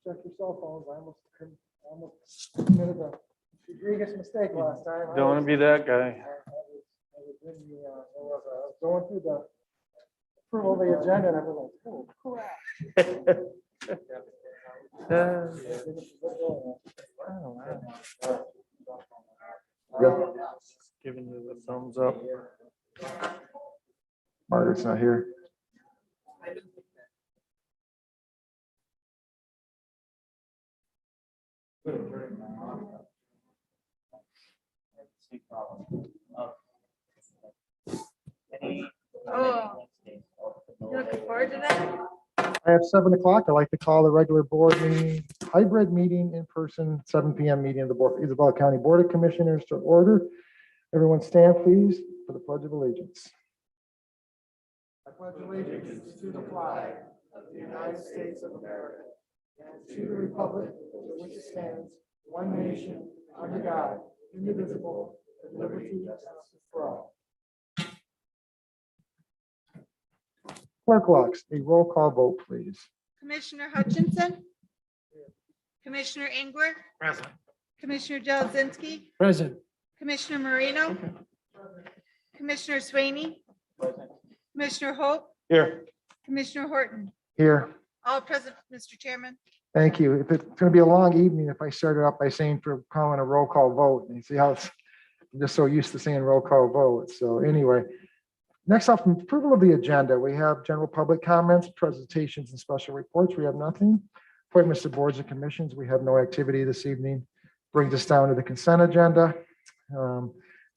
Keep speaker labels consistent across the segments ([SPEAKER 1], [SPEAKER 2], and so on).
[SPEAKER 1] check your cell phones. I almost committed a egregious mistake last time.
[SPEAKER 2] Don't want to be that guy.
[SPEAKER 1] I was going through the approval of the agenda and I was like, oh crap.
[SPEAKER 2] Giving you the thumbs up.
[SPEAKER 1] Margaret's not here.
[SPEAKER 3] Oh, you looking forward to that?
[SPEAKER 1] I have 7 o'clock. I'd like to call the regular board meeting, hybrid meeting in person, 7 p.m. meeting of the Isabella County Board of Commissioners to order. Everyone stand please for the Pledge of Allegiance. I pledge allegiance to the flag of the United States of America and to the republic for which it stands, one nation, under God, indivisible, with liberty and justice for all. Clerk Lux, a roll call vote, please.
[SPEAKER 3] Commissioner Hutchinson? Commissioner Engler?
[SPEAKER 2] Present.
[SPEAKER 3] Commissioner Jelzinski?
[SPEAKER 1] Present.
[SPEAKER 3] Commissioner Marino? Commissioner Swaney? Commissioner Hope?
[SPEAKER 2] Here.
[SPEAKER 3] Commissioner Horton?
[SPEAKER 1] Here.
[SPEAKER 3] All present, Mr. Chairman.
[SPEAKER 1] Thank you. If it's going to be a long evening, if I started up by saying for calling a roll call vote, and you see how it's, I'm just so used to saying roll call vote. So anyway, next up, approval of the agenda. We have general public comments, presentations, and special reports. We have nothing. Appointments to boards and commissions. We have no activity this evening. Brings us down to the consent agenda.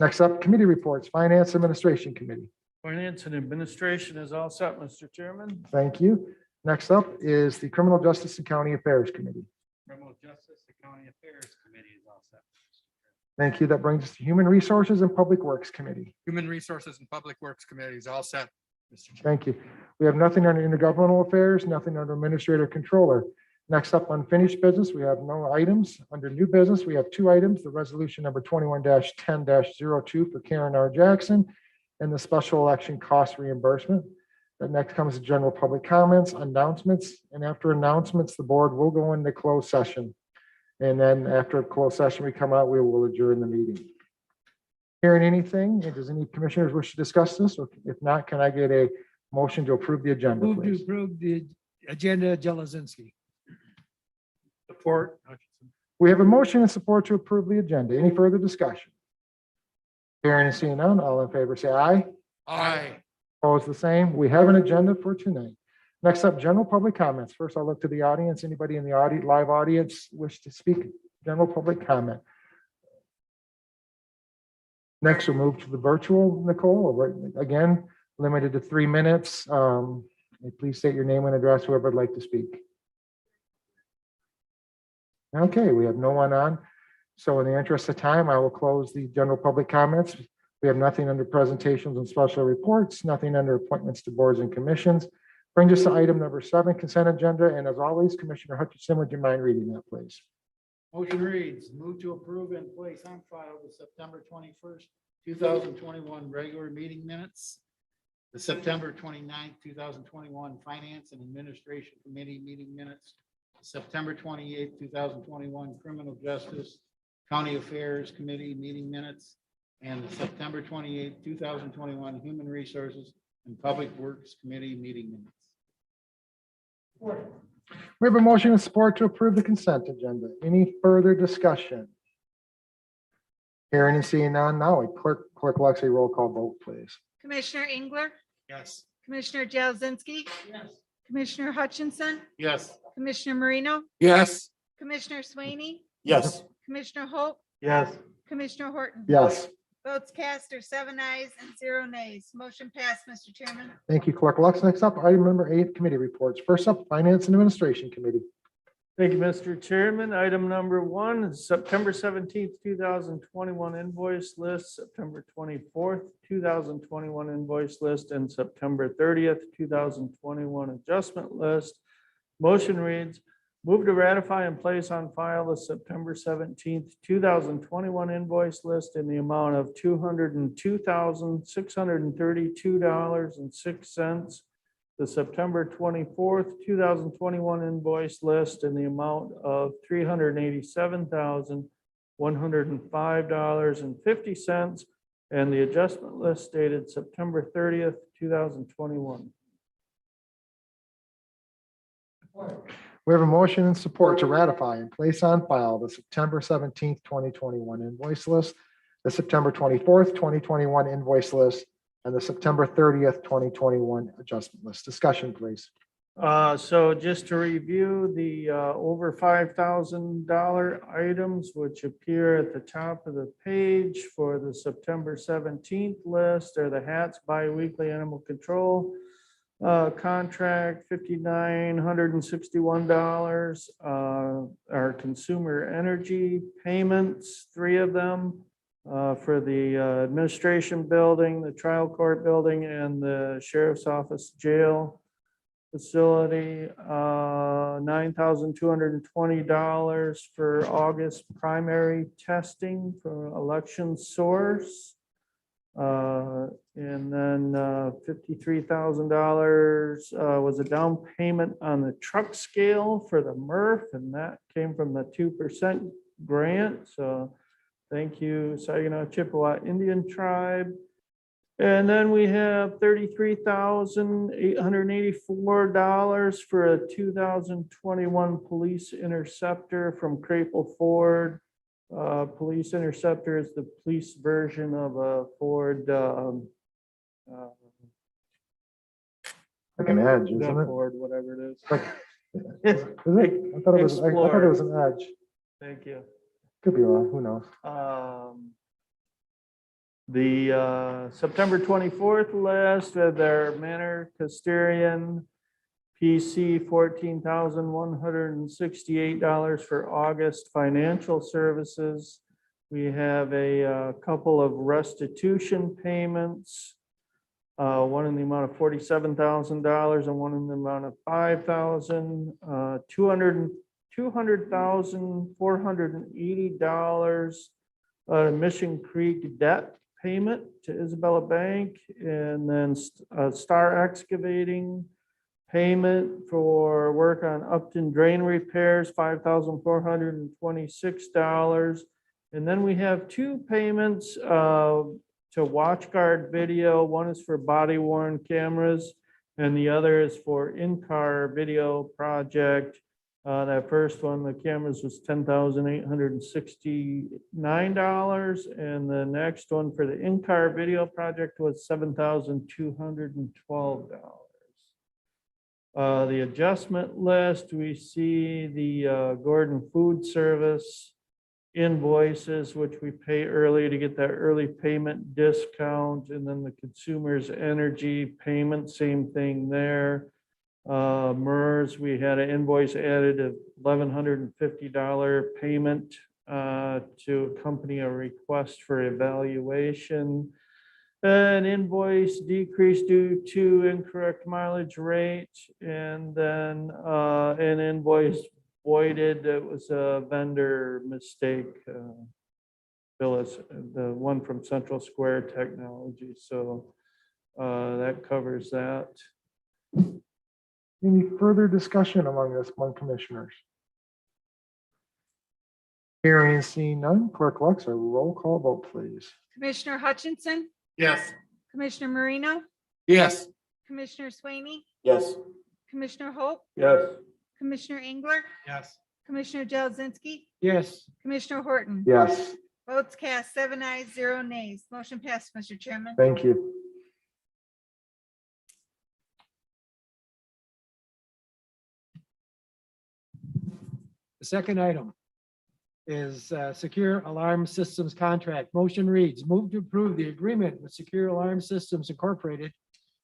[SPEAKER 1] Next up, committee reports, Finance Administration Committee.
[SPEAKER 2] Finance and Administration is all set, Mr. Chairman.
[SPEAKER 1] Thank you. Next up is the Criminal Justice and County Affairs Committee.
[SPEAKER 2] Criminal Justice and County Affairs Committee is all set.
[SPEAKER 1] Thank you. That brings us to Human Resources and Public Works Committee.
[SPEAKER 4] Human Resources and Public Works Committee is all set, Mr. Chair.
[SPEAKER 1] Thank you. We have nothing under intergovernmental affairs, nothing under administrator controller. Next up, unfinished business, we have no items. Under new business, we have 2 items, the resolution number 21-10-02 for Karen R. Jackson and the special election cost reimbursement. That next comes to general public comments, announcements, and after announcements, the board will go into closed session. And then after closed session, we come out, we will adjourn the meeting. Hearing anything, does any commissioners wish to discuss this? Or if not, can I get a motion to approve the agenda,
[SPEAKER 5] Move to
[SPEAKER 1] please?
[SPEAKER 5] approve the agenda, Jelzinski.
[SPEAKER 2] Support.
[SPEAKER 1] We have a motion and support to approve the agenda. Any further discussion? Hearing and seeing none, all in favor say aye.
[SPEAKER 4] Aye.
[SPEAKER 1] Opposed, the same. We have an agenda for tonight. Next up, general public comments. First, I'll look to the audience. Anybody in the live audience wish to speak? General public comment. Next, we'll move to the virtual, Nicole. Again, limited to 3 minutes. Please state your name and address, whoever would like to speak. Okay, we have no one on. So in the interest of time, I will close the general public comments. We have nothing under presentations and special reports, nothing under appointments to boards and commissions. Brings us to item number 7, consent agenda. And as always, Commissioner Hutchinson, would you mind reading that, please?
[SPEAKER 5] Motion reads, move to approve and place on file the September 21st, 2021 regular meeting minutes, the September 29th, 2021 Finance and Administration Committee meeting minutes, September 28th, 2021 Criminal Justice County Affairs Committee meeting minutes, and the September 28th, 2021 Human Resources and Public Works Committee meeting minutes.
[SPEAKER 1] We have a motion and support to approve the consent agenda. Any further discussion? Hearing and seeing none, now Clerk Lux, a roll call vote, please.
[SPEAKER 3] Commissioner Engler?
[SPEAKER 4] Yes.
[SPEAKER 3] Commissioner Jelzinski?
[SPEAKER 5] Yes.
[SPEAKER 3] Commissioner Hutchinson?
[SPEAKER 4] Yes.
[SPEAKER 3] Commissioner Marino?
[SPEAKER 4] Yes.
[SPEAKER 3] Commissioner Swaney?
[SPEAKER 2] Yes.
[SPEAKER 3] Commissioner Hope?
[SPEAKER 2] Yes.
[SPEAKER 3] Commissioner Horton?
[SPEAKER 1] Yes.
[SPEAKER 3] Votes cast are 7 ayes and 0 nays. Motion passed, Mr. Chairman.
[SPEAKER 1] Thank you, Clerk Lux. Next up, item number 8, committee reports. First up, Finance and Administration Committee.
[SPEAKER 2] Thank you, Mr. Chairman. Item number 1 is September 17th, 2021 invoice list, September 24th, 2021 invoice list, and September 30th, 2021 adjustment list. Motion reads, move to ratify and place on file the September 17th, 2021 invoice list in the amount of $202,632.06 the September 24th, 2021 invoice list in the amount of $387,105.50 and the adjustment list dated September 30th, 2021.
[SPEAKER 1] We have a motion and support to ratify and place on file the September 17th, 2021 invoice list, the September 24th, 2021 invoice list, and the September 30th, 2021 adjustment list. Discussion, please.
[SPEAKER 2] So just to review the over $5,000 items, which appear at the top of the page for the September 17th list, are the hats biweekly animal control contract, $5,961. Our consumer energy payments, 3 of them for the administration building, the trial court building, and the sheriff's office jail facility. $9,220 for August primary testing for election source. And then $53,000 was a down payment on the truck scale for the MRF, and that came from the 2% grant. So thank you, Saginaw Chippewa Indian Tribe. And then we have $33,884 for a 2021 police interceptor from Crapple Ford. Police interceptor is the police version of a Ford.
[SPEAKER 1] Like an edge,
[SPEAKER 2] not
[SPEAKER 1] isn't it?
[SPEAKER 2] Ford, whatever it is.
[SPEAKER 1] Like- Is it? I thought it was an edge.
[SPEAKER 2] Thank you.
[SPEAKER 1] Could be wrong. Who knows?
[SPEAKER 2] The September 24th list of their Manor Custodian PC, $14,168 for August financial services. We have a couple of restitution payments, one in the amount of $47,000 and one in the amount of $5,000, $200,480 Mission Creek debt payment to Isabella Bank, and then Star Excavating payment for work on Upton drain repairs, $5,426. And then we have 2 payments to WatchGuard Video. One is for body worn cameras and the other is for in-car video project. That first one, the cameras, was $10,869, and the next one for the in-car video project was $7,212. The adjustment list, we see the Gordon Food Service invoices, which we pay early to get that early payment discount, and then the consumer's energy payment, same thing there. MERS, we had an invoice added of $1,150 payment to accompany a request for evaluation. An invoice decreased due to incorrect mileage rate, and then an invoice voided. It was a vendor mistake. Phyllis, the one from Central Square Technology. So that covers that.
[SPEAKER 1] Any further discussion among commissioners? Hearing and seeing none, Clerk Lux, a roll call vote, please.
[SPEAKER 3] Commissioner Hutchinson,
[SPEAKER 4] Yes.
[SPEAKER 3] Commissioner Marino,
[SPEAKER 4] Yes.
[SPEAKER 3] Commissioner Swaney,
[SPEAKER 2] Yes.
[SPEAKER 3] Commissioner Hope,
[SPEAKER 2] Yes.
[SPEAKER 3] Commissioner Engler,
[SPEAKER 4] Yes.
[SPEAKER 3] Commissioner Jelzinski,
[SPEAKER 5] Yes.
[SPEAKER 3] Commissioner Horton.
[SPEAKER 1] Yes,
[SPEAKER 3] Votes cast 7 ayes, 0 nays. Motion passed, Mr. Chairman.
[SPEAKER 1] thank you.
[SPEAKER 6] The second item is Secure Alarm Systems Contract. Motion reads, move to approve the agreement with Secure Alarm Systems Incorporated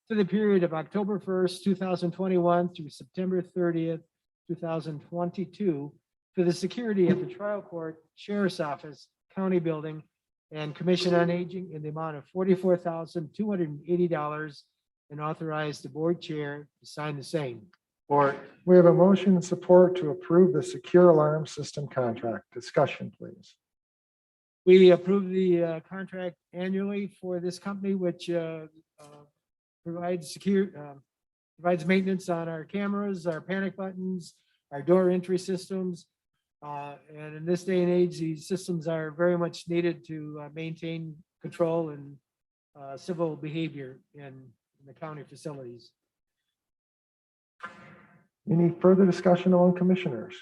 [SPEAKER 6] for the period of October 1st, 2021 through September 30th, 2022 for the security of the trial court, sheriff's office, county building, and Commission on Aging in the amount of $44,280, and authorize the board chair to sign the same.
[SPEAKER 1] We have a motion and support to approve the secure alarm system contract. Discussion, please.
[SPEAKER 6] We approve the contract annually for this company, which provides provides maintenance on our cameras, our panic buttons, our door entry systems. And in this day and age, these systems are very much needed to maintain control and civil behavior in the county facilities.
[SPEAKER 1] Any further discussion among commissioners?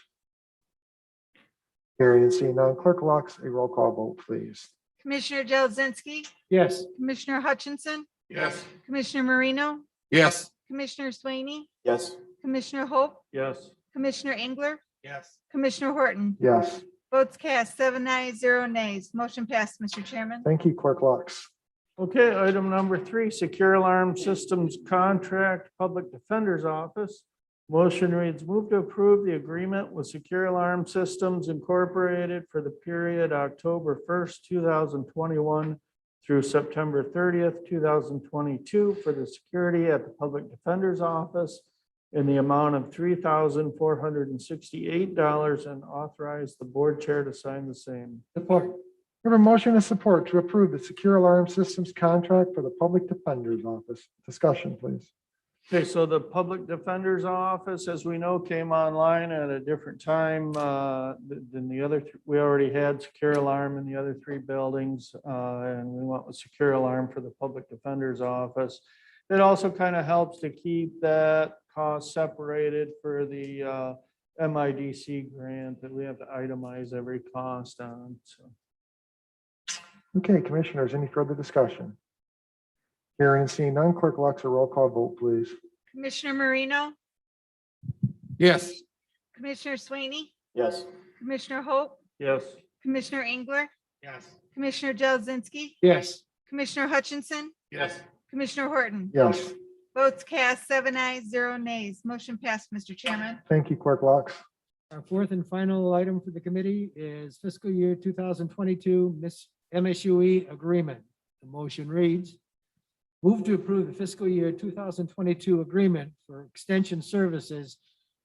[SPEAKER 1] Hearing and seeing none, clerk locks a roll call vote, please.
[SPEAKER 3] Commissioner Jelzzinski,
[SPEAKER 6] Yes.
[SPEAKER 3] Commissioner Hutchinson,
[SPEAKER 4] Yes.
[SPEAKER 3] Commissioner Marino,
[SPEAKER 4] Yes.
[SPEAKER 3] Commissioner Swaney,
[SPEAKER 5] Yes.
[SPEAKER 3] Commissioner Hope,
[SPEAKER 2] Yes.
[SPEAKER 3] Commissioner Engler,
[SPEAKER 5] Yes.
[SPEAKER 3] Commissioner Horton.
[SPEAKER 1] Yes,
[SPEAKER 3] Votes cast 7 ayes, 0 nays. Motion passed, Mr. Chairman.
[SPEAKER 1] thank you, clerk locks.
[SPEAKER 2] Okay, item number 3, Secure Alarm Systems Contract, Public Defender's Office. Motion reads, move to approve the agreement with Secure Alarm Systems Incorporated for the period October 1st, 2021 through September 30th, 2022 for the security at the Public Defender's Office in the amount of $3,468 and authorize the board chair to sign the same.
[SPEAKER 6] Support.
[SPEAKER 1] We have a motion and support to approve the secure alarm systems contract for the Public Defender's Office. Discussion, please.
[SPEAKER 2] Okay, so the Public Defender's Office, as we know, came online at a different time than the other. We already had Secure Alarm in the other 3 buildings, and we went with Secure Alarm for the Public Defender's Office. It also kind of helps to keep that cost separated for the MIDC grant that we have to itemize every cost on. So.
[SPEAKER 1] Okay, commissioners, any further discussion? Hearing and seeing none, clerk locks a roll call vote, please.
[SPEAKER 3] Commissioner Marino,
[SPEAKER 4] Yes.
[SPEAKER 3] Commissioner Swaney,
[SPEAKER 5] Yes.
[SPEAKER 3] Commissioner Hope,
[SPEAKER 2] Yes.
[SPEAKER 3] Commissioner Engler,
[SPEAKER 5] Yes.
[SPEAKER 3] Commissioner Jelzzinski,
[SPEAKER 6] Yes.
[SPEAKER 3] Commissioner Hutchinson,
[SPEAKER 5] Yes.
[SPEAKER 3] Commissioner Horton.
[SPEAKER 1] Yes,
[SPEAKER 3] Votes cast 7 ayes, 0 nays. Motion passed, Mr. Chairman.
[SPEAKER 1] thank you, clerk locks.
[SPEAKER 6] Our fourth and final item for the committee is fiscal year 2022 MSUE agreement. The motion reads, move to approve the fiscal year 2022 agreement for extension services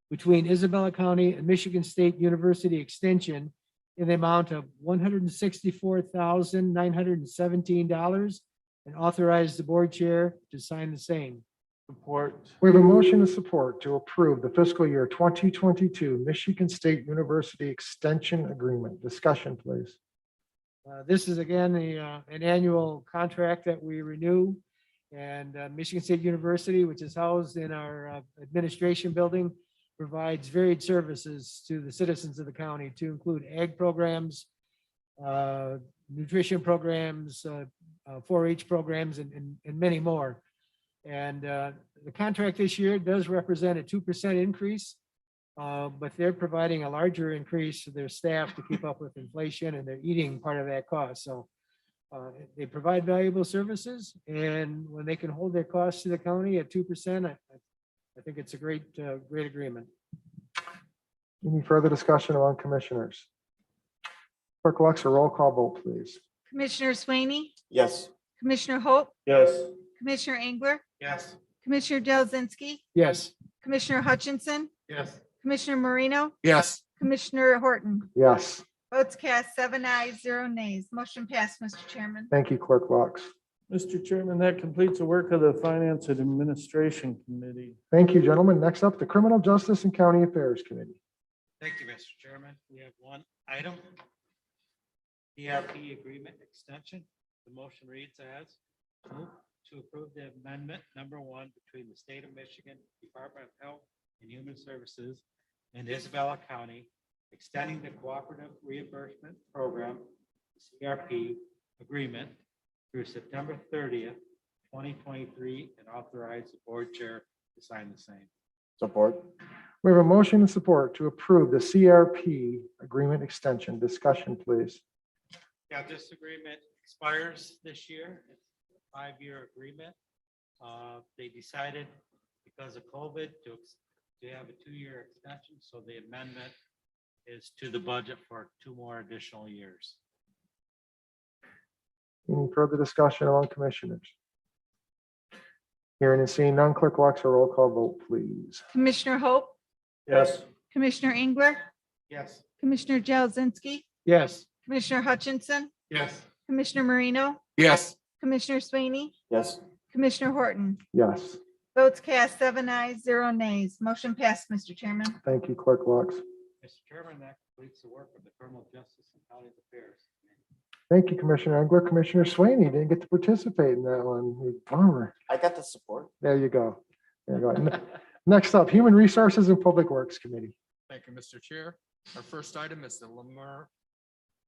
[SPEAKER 6] between Isabella County and Michigan State University Extension in the amount of $164,917 and authorize the board chair to sign the same.
[SPEAKER 2] Support.
[SPEAKER 1] We have a motion and support to approve the fiscal year 2022 Michigan State University Extension Agreement. Discussion, please.
[SPEAKER 6] This is again an annual contract that we renew. And Michigan State University, which is housed in our administration building, provides varied services to the citizens of the county to include ag programs, nutrition programs, 4-H programs, and many more. And the contract this year does represent a 2% increase, but they're providing a larger increase to their staff to keep up with inflation, and they're eating part of that cost. So they provide valuable services, and when they can hold their costs to the county at 2%, I think it's a great agreement.
[SPEAKER 1] Any further discussion among commissioners? Clerk locks a roll call vote, please.
[SPEAKER 3] Commissioner Swaney,
[SPEAKER 5] Yes.
[SPEAKER 3] Commissioner Hope,
[SPEAKER 2] Yes.
[SPEAKER 3] Commissioner Engler,
[SPEAKER 5] Yes.
[SPEAKER 3] Commissioner Jelzzinski,
[SPEAKER 6] Yes.
[SPEAKER 3] Commissioner Hutchinson,
[SPEAKER 5] Yes.
[SPEAKER 3] Commissioner Marino,
[SPEAKER 4] Yes.
[SPEAKER 3] Commissioner Horton.
[SPEAKER 1] Yes,
[SPEAKER 3] Votes cast 7 ayes, 0 nays. Motion passed, Mr. Chairman.
[SPEAKER 1] thank you, clerk locks.
[SPEAKER 2] Mr. Chairman, that completes the work of the Finance and Administration Committee.
[SPEAKER 1] Thank you, gentlemen. Next up, the Criminal Justice and County Affairs Committee.
[SPEAKER 7] Thank you, Mr. Chairman. We have one item. ERP agreement extension. The motion reads as move to approve the amendment number 1 between the state of Michigan Department of Health and Human Services and Isabella County, extending the cooperative reimbursement program, CRP agreement through September 30th, 2023, and authorize the board chair to sign the same.
[SPEAKER 5] Support.
[SPEAKER 1] We have a motion and support to approve the CRP agreement extension. Discussion, please.
[SPEAKER 7] Yeah, this agreement expires this year. It's a 5-year agreement. They decided because of COVID to have a 2-year extension, so the amendment is to the budget for 2 more additional years.
[SPEAKER 1] Any further discussion among commissioners? Hearing and seeing none, clerk locks a roll call vote, please.
[SPEAKER 3] Commissioner Hope,
[SPEAKER 2] Yes.
[SPEAKER 3] Commissioner Engler,
[SPEAKER 5] Yes.
[SPEAKER 3] Commissioner Jelzzinski,
[SPEAKER 6] Yes.
[SPEAKER 3] Commissioner Hutchinson,
[SPEAKER 5] Yes.
[SPEAKER 3] Commissioner Marino,
[SPEAKER 4] Yes.
[SPEAKER 3] Commissioner Swaney,
[SPEAKER 5] Yes.
[SPEAKER 3] Commissioner Horton.
[SPEAKER 1] Yes,
[SPEAKER 3] Votes cast 7 ayes, 0 nays. Motion passed, Mr. Chairman.
[SPEAKER 1] Thank you, Clerk Lux.
[SPEAKER 7] Mr. Chairman, that completes the work of the Criminal Justice and County Affairs.
[SPEAKER 1] Thank you, Commissioner Engler. Commissioner Swaney didn't get to participate in that one. Bummer.
[SPEAKER 8] I got the support.
[SPEAKER 1] There you go. There you go. Next up, Human Resources and Public Works Committee.
[SPEAKER 4] Thank you, Mr. Chair. Our first item is the Lamar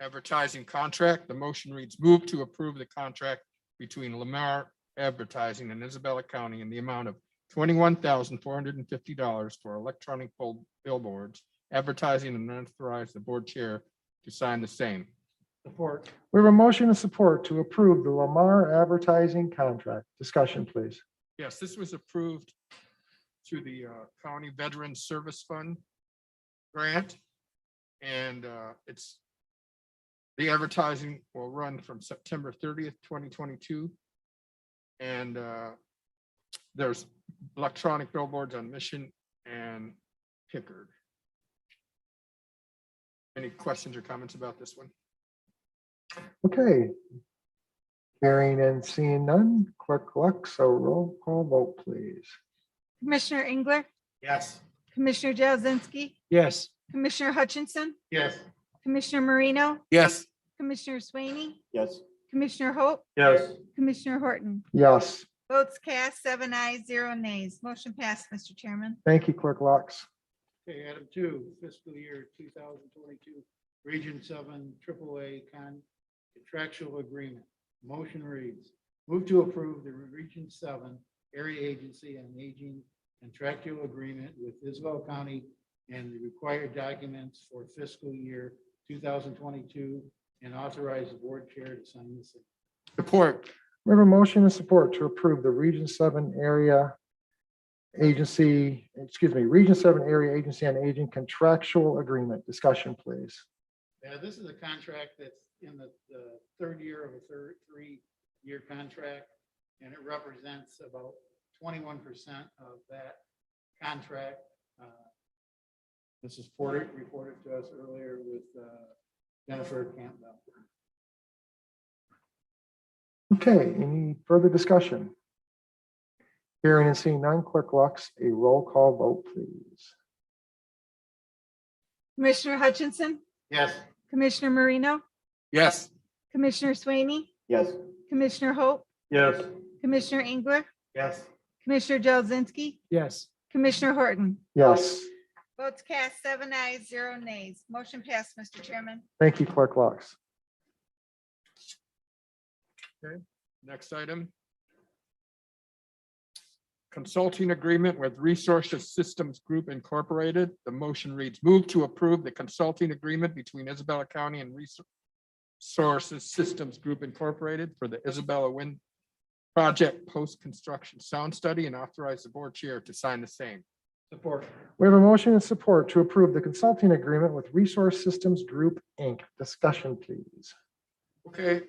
[SPEAKER 4] advertising contract. The motion reads, move to approve the contract between Lamar Advertising and Isabella County in the amount of $21,450 for electronic billboards, advertising, and authorize the board chair to sign the same.
[SPEAKER 6] Support.
[SPEAKER 1] We have a motion and support to approve the Lamar advertising contract. Discussion, please.
[SPEAKER 4] Yes, this was approved through the County Veteran Service Fund grant. And the advertising will run from September 30th, 2022. And there's electronic billboards on Mission and Pickard. Any questions or comments about this one?
[SPEAKER 1] Okay. Hearing and seeing none, Clerk Lux, a roll call vote, please.
[SPEAKER 3] Commissioner Engler,
[SPEAKER 5] Yes.
[SPEAKER 3] Commissioner Jazinski,
[SPEAKER 6] Yes.
[SPEAKER 3] Commissioner Hutchinson,
[SPEAKER 5] Yes.
[SPEAKER 3] Commissioner Marino,
[SPEAKER 4] Yes.
[SPEAKER 3] Commissioner Swaney,
[SPEAKER 8] Yes.
[SPEAKER 3] Commissioner Hope,
[SPEAKER 2] Yes.
[SPEAKER 3] Commissioner Horton.
[SPEAKER 1] Yes.
[SPEAKER 3] Votes cast 7 ayes, 0 nays. Motion passed, Mr. Chairman.
[SPEAKER 1] Thank you, Clerk Lux.
[SPEAKER 5] Okay, item 2, fiscal year 2022, Region 7 AAA contractual agreement. Motion reads, move to approve the Region 7 Area Agency on Aging contractual agreement with Isabel County and the required documents for fiscal year 2022 and authorize the board chair to sign the same.
[SPEAKER 4] Support.
[SPEAKER 1] We have a motion and support to approve the Region 7 Area Agency, Region 7 Area Agency on Aging contractual agreement. Discussion, please.
[SPEAKER 5] This is a contract that's in the third year of a three-year contract, and it represents about 21% of that contract. Mrs. Porter reported to us earlier with Jennifer Campbell.
[SPEAKER 1] Okay, any further discussion? Hearing and seeing none, Clerk Lux, a roll call vote, please.
[SPEAKER 3] Commissioner Hutchinson,
[SPEAKER 5] Yes.
[SPEAKER 3] Commissioner Marino,
[SPEAKER 4] Yes.
[SPEAKER 3] Commissioner Swaney,
[SPEAKER 8] Yes.
[SPEAKER 3] Commissioner Hope,
[SPEAKER 2] Yes.
[SPEAKER 3] Commissioner Engler,
[SPEAKER 5] Yes.
[SPEAKER 3] Commissioner Jazinski,
[SPEAKER 6] Yes.
[SPEAKER 3] Commissioner Horton.
[SPEAKER 1] Yes.
[SPEAKER 3] Votes cast 7 ayes, 0 nays. Motion passed, Mr. Chairman.
[SPEAKER 1] Thank you, Clerk Lux.
[SPEAKER 4] Next item. Consulting agreement with Resources Systems Group Incorporated. The motion reads, move to approve the consulting agreement between Isabella County and Resources Systems Group Incorporated for the Isabella Wind Project Post-Construction Sound Study and authorize the board chair to sign the same.
[SPEAKER 5] Support.
[SPEAKER 1] We have a motion and support to approve the consulting agreement with Resource Systems Group, Inc. Discussion, please.
[SPEAKER 4] Okay,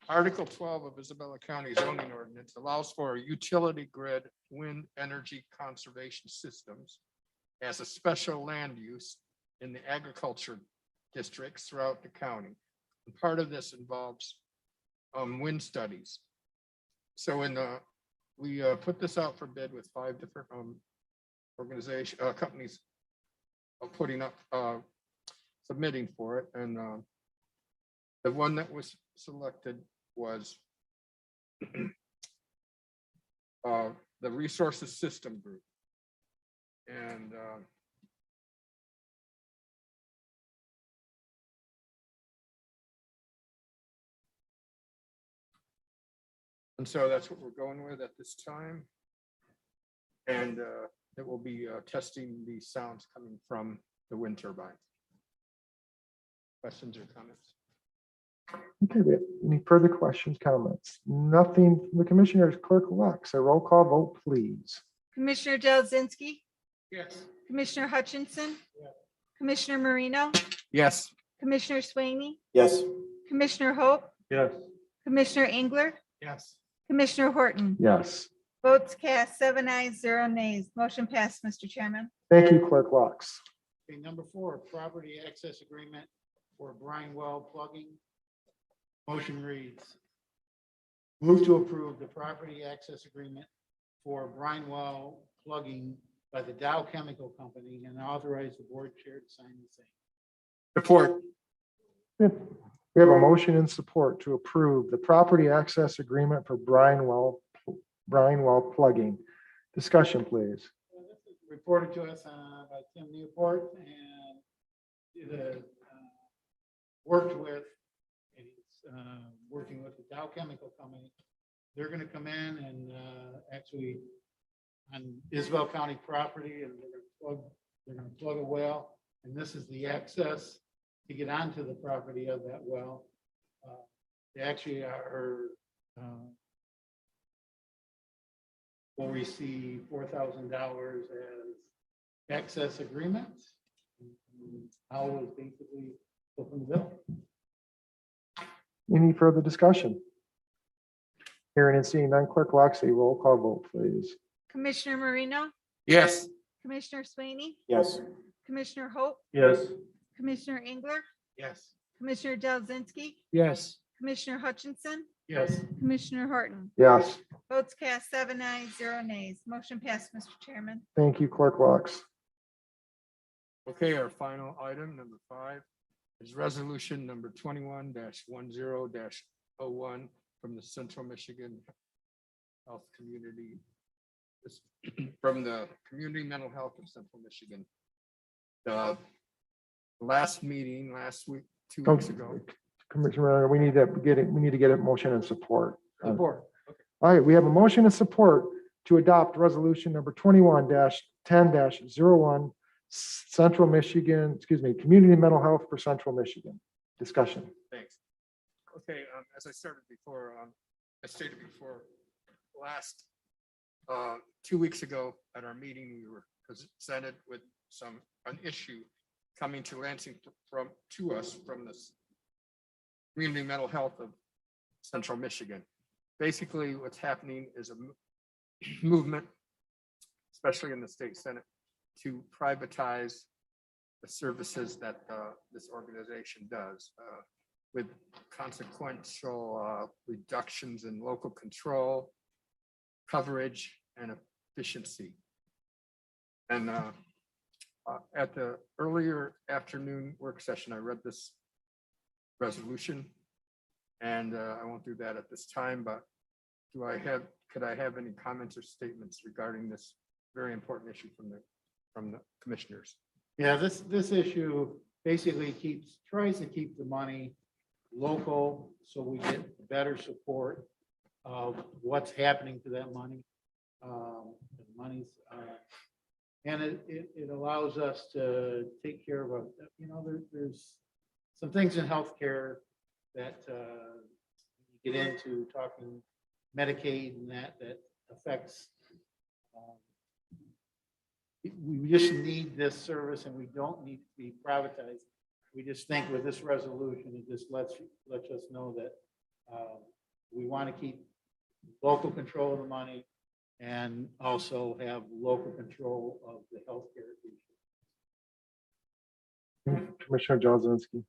[SPEAKER 4] Article 12 of Isabella County zoning ordinance allows for utility grid wind energy conservation systems as a special land use in the agriculture districts throughout the county. And part of this involves wind studies. So we put this out for bid with 5 different organization companies putting up submitting for it, and the one that was selected was the Resources System Group. And so that's what we're going with at this time. And it will be testing the sounds coming from the wind turbine. Questions or comments?
[SPEAKER 1] Okay, any further questions, comments? Nothing from the commissioners. Clerk Lux, a roll call vote, please.
[SPEAKER 3] Commissioner Jazinski,
[SPEAKER 5] Yes.
[SPEAKER 3] Commissioner Hutchinson, Commissioner Marino,
[SPEAKER 4] Yes.
[SPEAKER 3] Commissioner Swaney,
[SPEAKER 8] Yes.
[SPEAKER 3] Commissioner Hope,
[SPEAKER 2] Yes. Commissioner
[SPEAKER 3] Engler,
[SPEAKER 5] Yes.
[SPEAKER 3] Commissioner Horton.
[SPEAKER 1] Yes.
[SPEAKER 3] Votes cast 7 ayes, 0 nays. Motion passed, Mr. Chairman.
[SPEAKER 1] Thank you, Clerk Lux.
[SPEAKER 5] Okay, number 4, property access agreement for brine well plugging. Motion reads, move to approve the property access agreement for brine well plugging by the Dow Chemical Company and authorize the board chair to sign the same.
[SPEAKER 4] Support.
[SPEAKER 1] We have a motion and support to approve the property access agreement for brine well plugging. Discussion, please.
[SPEAKER 5] This is reported to us by Tim Newport and worked with, working with the Dow Chemical Company. They're going to come in and actually on Isabel County property, and they're going to plug a well. And this is the access to get onto the property of that well. They actually will receive $4,000 as access agreements. I was basically open the bill.
[SPEAKER 1] Any further discussion? Hearing and seeing none, Clerk Loxley, roll call vote, please.
[SPEAKER 3] Commissioner Marino,
[SPEAKER 4] Yes.
[SPEAKER 3] Commissioner Sweeney,
[SPEAKER 1] Yes.
[SPEAKER 3] Commissioner Hope,
[SPEAKER 2] Yes.
[SPEAKER 3] Commissioner Engler,
[SPEAKER 5] Yes.
[SPEAKER 3] Commissioner Jelzzinski,
[SPEAKER 6] Yes.
[SPEAKER 3] Commissioner Hutchinson,
[SPEAKER 5] Yes.
[SPEAKER 3] Commissioner Horton.
[SPEAKER 1] Yes.
[SPEAKER 3] Votes cast 7 ayes, 0 nays. Motion passed, Mr. Chairman.
[SPEAKER 1] Thank you, Clerk Lox.
[SPEAKER 4] Okay, our final item, number 5, is resolution number 21-10-01 from the Central Michigan Health Community, from the Community Mental Health of Central Michigan. The last meeting last week, 2 weeks ago.
[SPEAKER 1] Commissioner, we need to get a motion and support.
[SPEAKER 5] Support.
[SPEAKER 1] All right, we have a motion and support to adopt resolution number 21-10-01, Central Michigan, Community Mental Health for Central Michigan. Discussion.
[SPEAKER 4] Thanks. Okay, as I stated before, last 2 weeks ago at our meeting, we were presented with an issue coming to Lansing to us from this Community Mental Health of Central Michigan. Basically, what's happening is a movement, especially in the state Senate, to privatize the services that this organization does, with consequential reductions in local control, coverage, and efficiency. And at the earlier afternoon work session, I read this resolution, and I won't do that at this time, but could I have any comments or statements regarding this very important issue from the commissioners?
[SPEAKER 5] Yeah, this issue basically tries to keep the money local so we get better support of what's happening to that money. And it allows us to take care of, there's some things in healthcare that you get into talking Medicaid and that affects. We just need this service and we don't need to be privatized. We just think with this resolution, it just lets us know that we want to keep local control of the money and also have local control of the healthcare issue.
[SPEAKER 1] Commissioner Jelzzinski.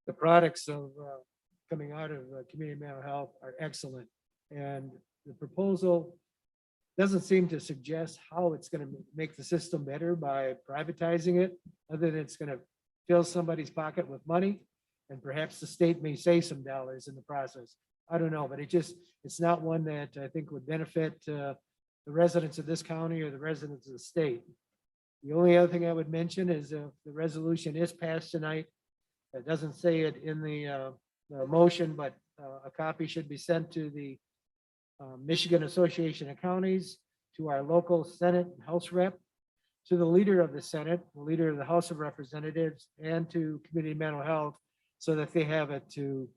[SPEAKER 6] The products of coming out of community mental health are excellent. And the proposal doesn't seem to suggest how it's going to make the system better by privatizing it, other than it's going to fill somebody's pocket with money. And perhaps the state may save some dollars in the process. I don't know, but it's not one that I think would benefit the residents of this county or the residents of the state. The only other thing I would mention is if the resolution is passed tonight, it doesn't say it in the motion, but a copy should be sent to the Michigan Association of Counties, to our local Senate and House rep, to the leader of the Senate, the leader of the House of Representatives, and to Community Mental Health, so that they have it to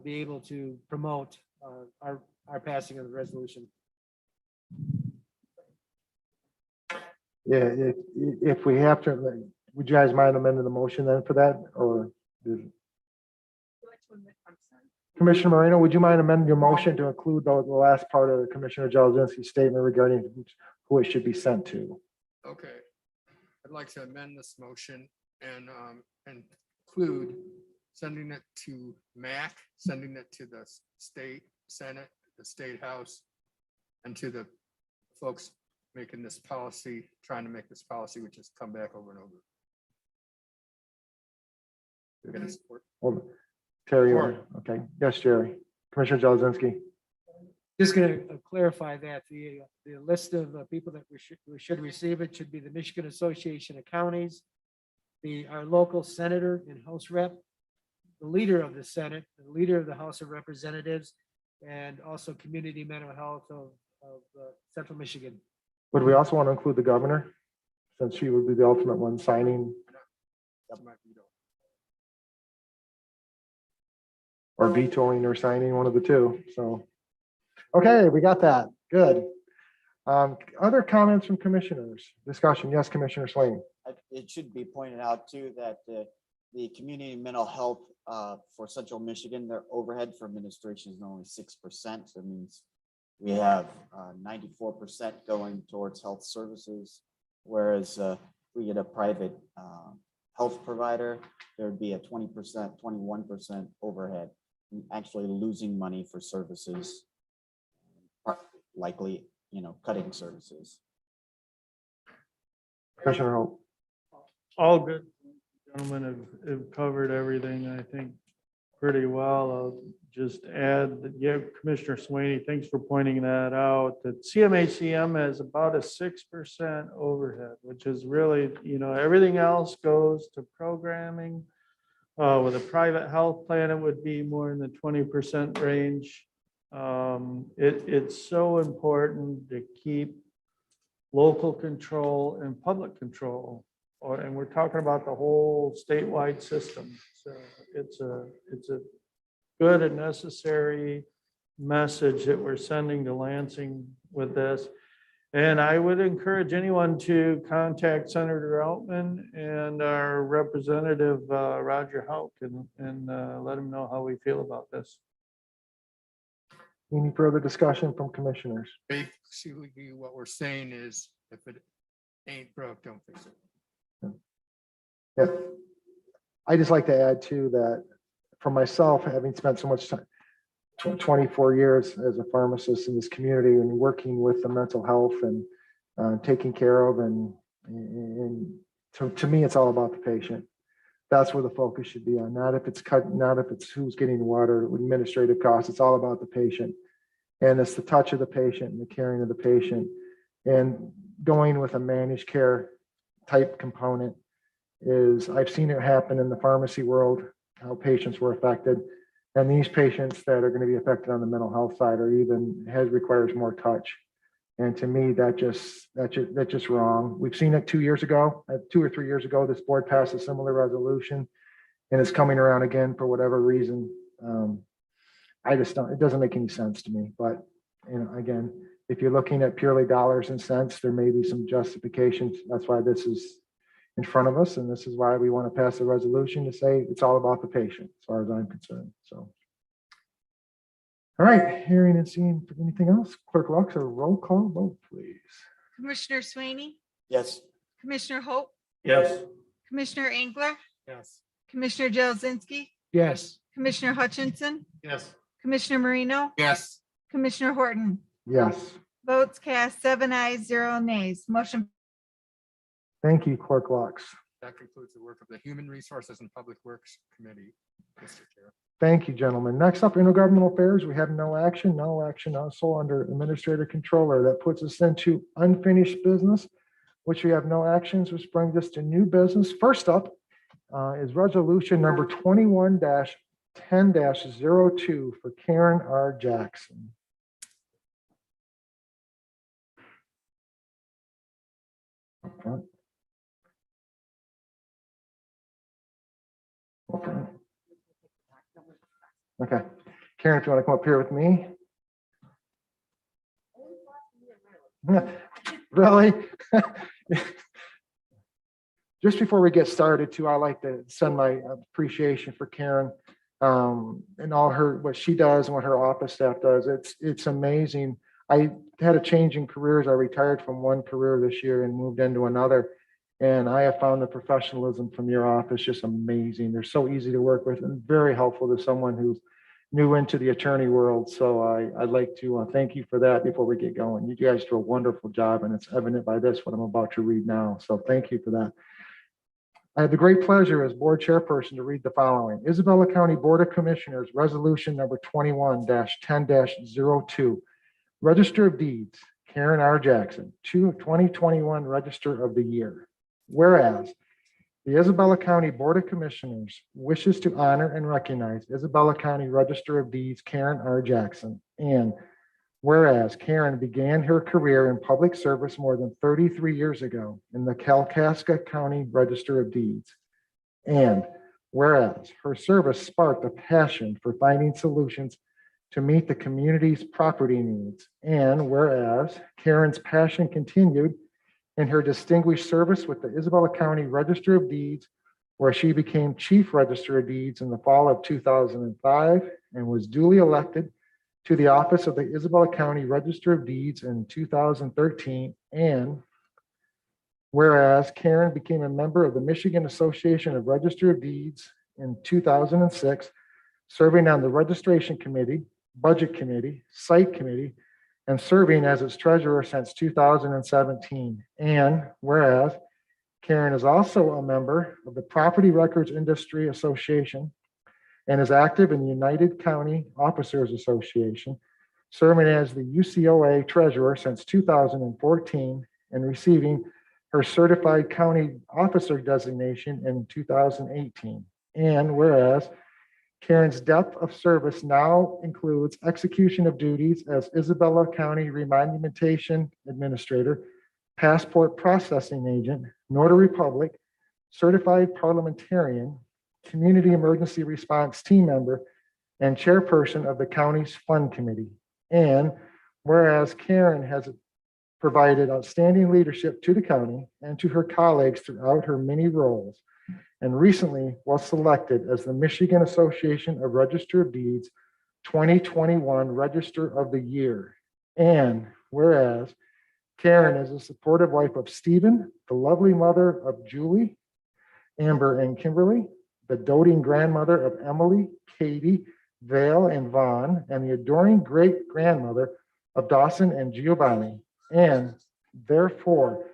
[SPEAKER 6] be able to promote our passing of the resolution.
[SPEAKER 1] Yeah, if we have to, would you guys mind amending the motion then for that, or? Commissioner Moreno, would you mind amending your motion to include the last part of Commissioner Jelzzinski's statement regarding who it should be sent to?
[SPEAKER 4] Okay, I'd like to amend this motion and include sending it to MAC, sending it to the state Senate, the state House, and to the folks making this policy, trying to make this policy, which has come back over and over. You're gonna support.
[SPEAKER 1] Well, Terry, okay, yes, Jerry. Commissioner Jelazinski.
[SPEAKER 6] Just going to clarify that the list of people that we should receive it should be the Michigan Association of Counties, our local senator and House rep, the leader of the Senate, the leader of the House of Representatives, and also community mental health of Central Michigan.
[SPEAKER 1] Would we also want to include the governor, since she would be the ultimate one signing
[SPEAKER 4] That's my veto.
[SPEAKER 1] or vetoing or signing, one of the two? So, okay, we got that. Good. Other comments from commissioners? Discussion? Yes, Commissioner Swain.
[SPEAKER 8] It should be pointed out too that the community mental health for Central Michigan, their overhead for administration is only 6%. That means we have 94% going towards health services, whereas we get a private health provider, there'd be a 20%, 21% overhead, actually losing money for services, likely, cutting services.
[SPEAKER 1] Commissioner Hope.
[SPEAKER 2] All good. Gentlemen have covered everything, I think, pretty well. I'll just add that, yeah, Commissioner Swaney, thanks for pointing that out, that CMACM has about a 6% overhead, which is really, everything else goes to programming. With a private health plan, it would be more in the 20% range. It's so important to keep local control and public control, and we're talking about the whole statewide system. So it's a good and necessary message that we're sending to Lansing with this. And I would encourage anyone to contact Senator Altman and our representative, Roger Houck, and let him know how we feel about this.
[SPEAKER 1] Any further discussion from commissioners?
[SPEAKER 4] Basically, what we're saying is, if it ain't broke, don't fix it.
[SPEAKER 1] Yeah. I just like to add too that for myself, having spent so much time, 24 years as a pharmacist in this community and working with the mental health and taking care of, and to me, it's all about the patient. That's where the focus should be on, not if it's who's getting what or administrative costs. It's all about the patient. And it's the touch of the patient and the caring of the patient. And going with a managed care type component is, I've seen it happen in the pharmacy world, how patients were affected. And these patients that are going to be affected on the mental health side requires more touch. And to me, that's just wrong. We've seen it 2 years ago, 2 or 3 years ago, this board passed a similar resolution, and it's coming around again for whatever reason. It doesn't make any sense to me. But, again, if you're looking at purely dollars and cents, there may be some justifications. That's why this is in front of us. And this is why we want to pass a resolution to say it's all about the patient, as far as I'm concerned. So. All right, hearing and seeing anything else, Clerk Lux, a roll call vote, please.
[SPEAKER 3] Commissioner Swaney,
[SPEAKER 8] Yes.
[SPEAKER 3] Commissioner Hope,
[SPEAKER 2] Yes.
[SPEAKER 3] Commissioner Engler,
[SPEAKER 4] Yes.
[SPEAKER 3] Commissioner Jelazinski,
[SPEAKER 6] Yes.
[SPEAKER 3] Commissioner Hutchinson,
[SPEAKER 5] Yes.
[SPEAKER 3] Commissioner Marino,
[SPEAKER 4] Yes.
[SPEAKER 3] Commissioner Horton.
[SPEAKER 1] Yes,
[SPEAKER 3] Votes cast 7 ayes, 0 nays. Motion
[SPEAKER 1] thank you, Clerk Lux.
[SPEAKER 4] That concludes the work of the Human Resources and Public Works Committee, Mr. Chair.
[SPEAKER 1] Thank you, gentlemen. Next up, intergovernmental affairs. We have no action also under administrator controller. That puts us into unfinished business, which we have no actions, which brings us to new business. First up is resolution number 21-10-02 for Karen R. Jackson. Okay. Okay, Karen, if you want to come up here with me. Really? Just before we get started too, I like to send my appreciation for Karen and all what she does and what her office staff does. It's amazing. I had a change in careers. I retired from one career this year and moved into another. And I have found the professionalism from your office just amazing. They're so easy to work with and very helpful to someone who's new into the attorney world. So I'd like to thank you for that before we get going. You guys do a wonderful job, and it's evident by this, what I'm about to read now. So thank you for that. I have the great pleasure as board chairperson to read the following. Isabella County Board of Commissioners, Resolution number 21-10-02. Register of Deeds, Karen R. Jackson, 2021 Register of the Year. Whereas the Isabella County Board of Commissioners wishes to honor and recognize Isabella County Register of Deeds, Karen R. Jackson. And whereas Karen began her career in public service more than 33 years ago in the Kalkaska County Register of Deeds. And whereas her service sparked a passion for finding solutions to meet the community's property needs. And whereas Karen's passion continued in her distinguished service with the Isabella County Register of Deeds, where she became Chief Register of Deeds in the fall of 2005 and was duly elected to the office of the Isabella County Register of Deeds in 2013. And whereas Karen became a member of the Michigan Association of Register of Deeds in 2006, serving on the Registration Committee, Budget Committee, Site Committee, and serving as its treasurer since 2017. And whereas Karen is also a member of the Property Records Industry Association and is active in the United County Officers Association, serving as the UCOA treasurer since 2014 and receiving her certified county officer designation in 2018. And whereas Karen's depth of service now includes execution of duties as Isabella County Remonumentation Administrator, Passport Processing Agent, Notary Public, Certified Parliamentarian, Community Emergency Response Team Member, and Chairperson of the county's Fund Committee. And whereas Karen has provided outstanding leadership to the county and to her colleagues throughout her many roles, and recently was selected as the Michigan Association of Register of Deeds 2021 Register of the Year. And whereas Karen is a supportive wife of Stephen, the lovely mother of Julie, Amber, and Kimberly, the doting grandmother of Emily, Katie, Vale, and Vaughn, and the adoring great grandmother of Dawson and Giovanni. And therefore,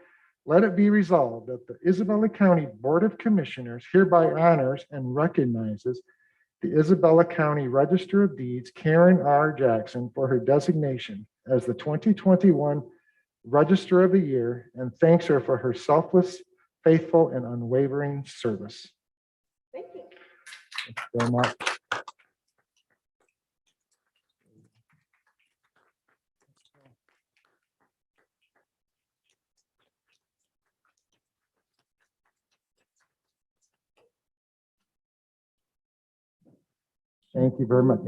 [SPEAKER 1] let it be resolved that the Isabella County Board of Commissioners hereby honors and recognizes the Isabella County Register of Deeds, Karen R. Jackson, for her designation as the 2021 Register of the Year, and thanks her for her selfless, faithful, and unwavering service.
[SPEAKER 3] Thank you.
[SPEAKER 1] Thank you very much. Thank you very much.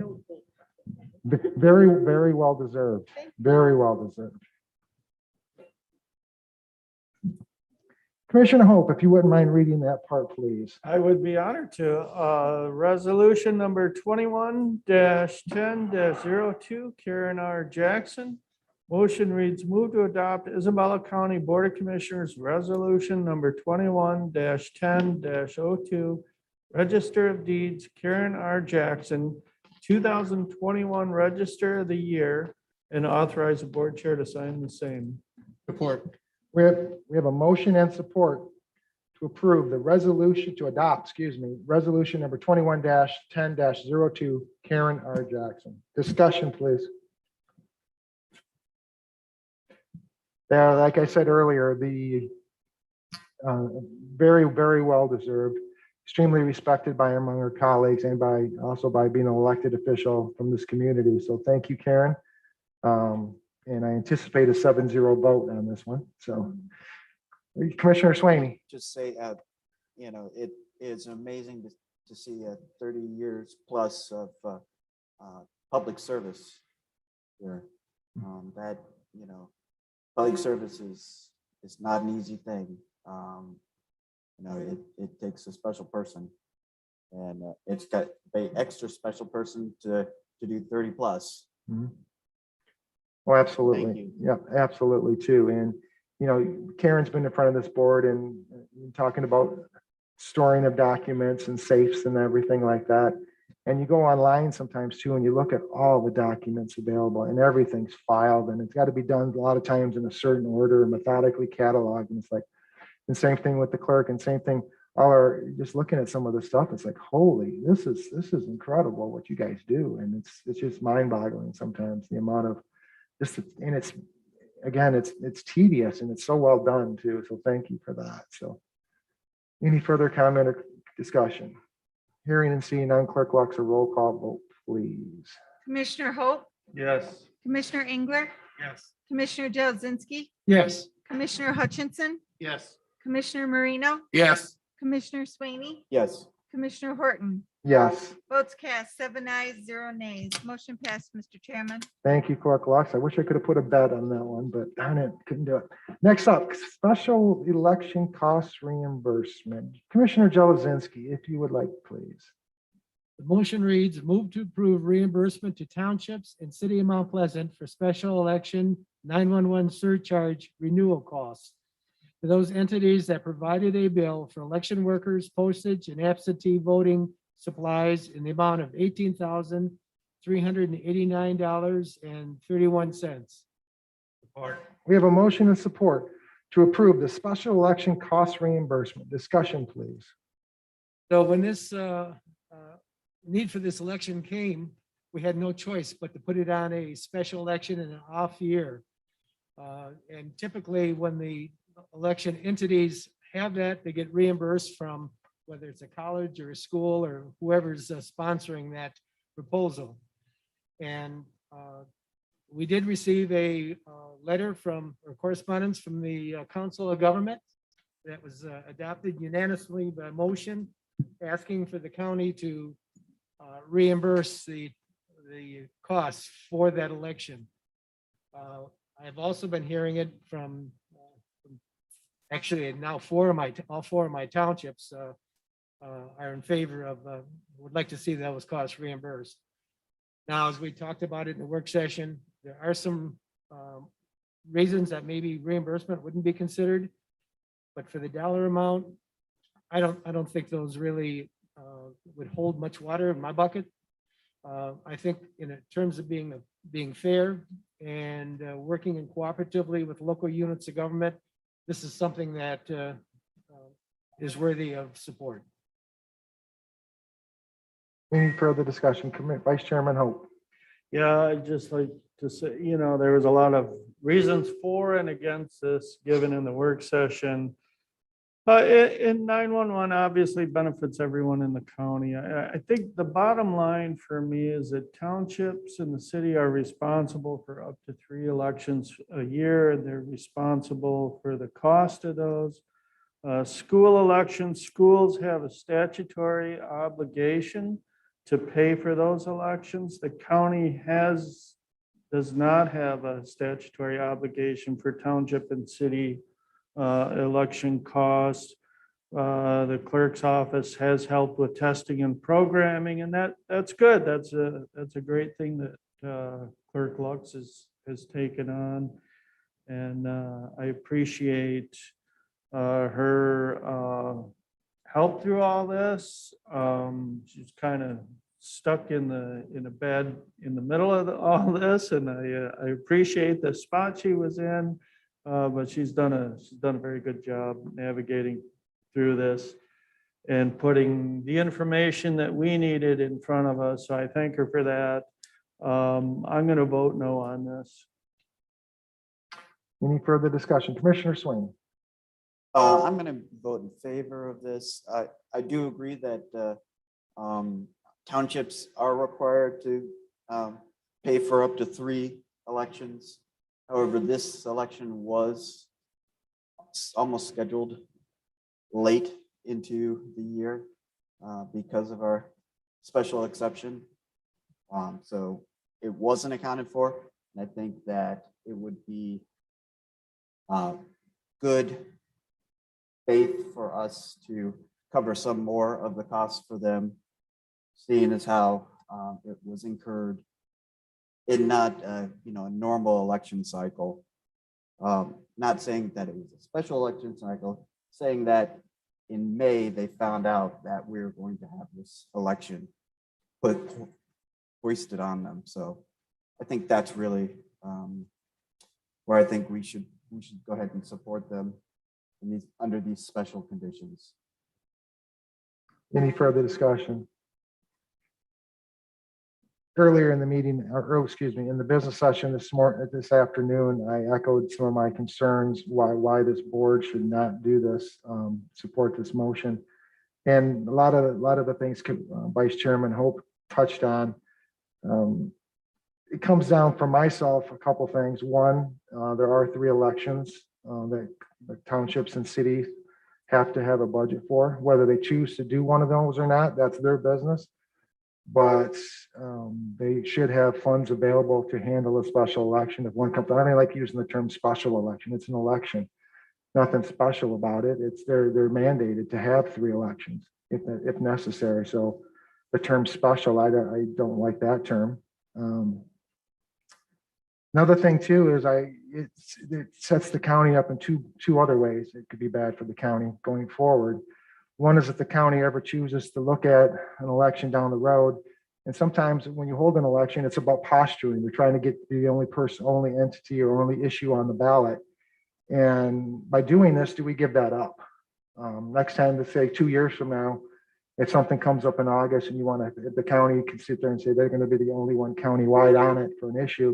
[SPEAKER 1] Very, very well deserved. Very well deserved. Commissioner Hope, if you wouldn't mind reading that part, please.
[SPEAKER 2] I would be honored to. Resolution number 21-10-02, Karen R. Jackson. Motion reads, move to adopt Isabella County Board of Commissioners Resolution number 21-10-02, Register of Deeds, Karen R. Jackson, 2021 Register of the Year, and authorize the board chair to sign the same.
[SPEAKER 4] Support.
[SPEAKER 1] We have a motion and support to approve the resolution, to adopt, resolution number 21-10-02, Karen R. Jackson. Discussion, please. Like I said earlier, the very, very well deserved, extremely respected by among her colleagues and also by being an elected official from this community. So thank you, Karen. And I anticipate a 7-0 vote on this one. So Commissioner Swaney.
[SPEAKER 8] Just say, it is amazing to see 30 years plus of public service here. That, public service is not an easy thing. It takes a special person, and it's got an extra special person to do 30 plus.
[SPEAKER 1] Mm-hmm. Oh, absolutely.
[SPEAKER 8] Thank you.
[SPEAKER 1] Yeah, absolutely too. And, Karen's been in front of this board and talking about storing of documents and safes and everything like that. And you go online sometimes too, and you look at all the documents available and everything's filed and it's got to be done a lot of times in a certain order, methodically cataloged. And it's like, and same thing with the clerk and same thing, all our, just looking at some of the stuff, it's like, holy, this is incredible what you guys do. And it's just mind boggling sometimes the amount of just, and it's, again, it's tedious and it's so well done too. So thank you for that. So any further comment or discussion? Hearing and seeing none, clerk locks a roll call vote, please.
[SPEAKER 3] Commissioner Hope,
[SPEAKER 2] Yes.
[SPEAKER 3] Commissioner Engler,
[SPEAKER 5] Yes.
[SPEAKER 3] Commissioner Jazinski,
[SPEAKER 6] Yes.
[SPEAKER 3] Commissioner Hutchinson,
[SPEAKER 5] Yes.
[SPEAKER 3] Commissioner Marino,
[SPEAKER 4] Yes.
[SPEAKER 3] Commissioner Swaney,
[SPEAKER 8] Yes.
[SPEAKER 3] Commissioner Horton.
[SPEAKER 1] Yes,
[SPEAKER 3] Votes cast, 7 ayes, 0 nays. Motion passed, Mr. Chairman.
[SPEAKER 1] thank you, clerk locks. I wish I could have put a bet on that one, but darn it, couldn't do it. Next up, special election cost reimbursement. Commissioner Jelazinski, if you would like, please.
[SPEAKER 6] The motion reads, move to approve reimbursement to townships and city of Mount Pleasant for special election 911 surcharge renewal costs for those entities that provided a bill for election workers, postage, and absentee voting supplies in the amount of $18,389.31.
[SPEAKER 7] Support.
[SPEAKER 1] We have a motion and support to approve the special election cost reimbursement. Discussion, please.
[SPEAKER 6] So when this need for this election came, we had no choice but to put it on a special election in an off year. And typically, when the election entities have that, they get reimbursed from whether it's a college or a school or whoever's sponsoring that proposal. And we did receive a letter from, or correspondence from the Council of Government that was adopted unanimously by motion, asking for the county to reimburse the costs for that election. I've also been hearing it from actually now all four of my townships are in favor of, would like to see those costs reimbursed. Now, as we talked about it in the work session, there are some reasons that maybe reimbursement wouldn't be considered, but for the dollar amount, I don't think those really would hold much water in my bucket. I think in terms of being fair and working in cooperatively with local units of government, this is something that is worthy of support.
[SPEAKER 1] Any further discussion? Vice Chairman Hope.
[SPEAKER 2] Yeah, I'd just like to say, there was a lot of reasons for and against this given in the work session. In 911 obviously benefits everyone in the county. I think the bottom line for me is that townships in the city are responsible for up to 3 elections a year, and they're responsible for the cost of those. School elections, schools have a statutory obligation to pay for those elections. The county does not have a statutory obligation for township and city election costs. The clerk's office has helped with testing and programming, and that's good. That's a great thing that Clerk Lux has taken on, and I appreciate her help through all this. She's kind of stuck in a bed in the middle of all this, and I appreciate the spot she was in. But she's done a very good job navigating through this and putting the information that we needed in front of us. So I thank her for that. I'm going to vote no on this.
[SPEAKER 1] Any further discussion? Commissioner Swain.
[SPEAKER 8] I'm going to vote in favor of this. I do agree that townships are required to pay for up to 3 elections. However, this election was almost scheduled late into the year because of our special exception. So it wasn't accounted for. And I think that it would be good faith for us to cover some more of the costs for them, seeing as how it was incurred in not a normal election cycle. Not saying that it was a special election cycle, saying that in May they found out that we were going to have this election hoisted on them. So I think that's really where I think we should go ahead and support them in these, under these special conditions.
[SPEAKER 1] Any further discussion? Earlier in the meeting, excuse me, in the business session this afternoon, I echoed some of my concerns why this board should not do this, support this motion. And a lot of the things Vice Chairman Hope touched on. It comes down for myself, a couple things. One, there are 3 elections that the townships and cities have to have a budget for. Whether they choose to do one of those or not, that's their business. But they should have funds available to handle a special election if one comes. I don't like using the term special election. It's an election. Nothing special about it. It's they're mandated to have 3 elections if necessary. So the term special, I don't like that term. Another thing too is it sets the county up in two other ways. It could be bad for the county going forward. One is if the county ever chooses to look at an election down the road. And sometimes when you hold an election, it's about posturing. We're trying to get the only person, only entity, or only issue on the ballot. And by doing this, do we give that up? Next time, let's say 2 years from now, if something comes up in August and you want to, the county can sit there and say they're going to be the only one countywide on it for an issue.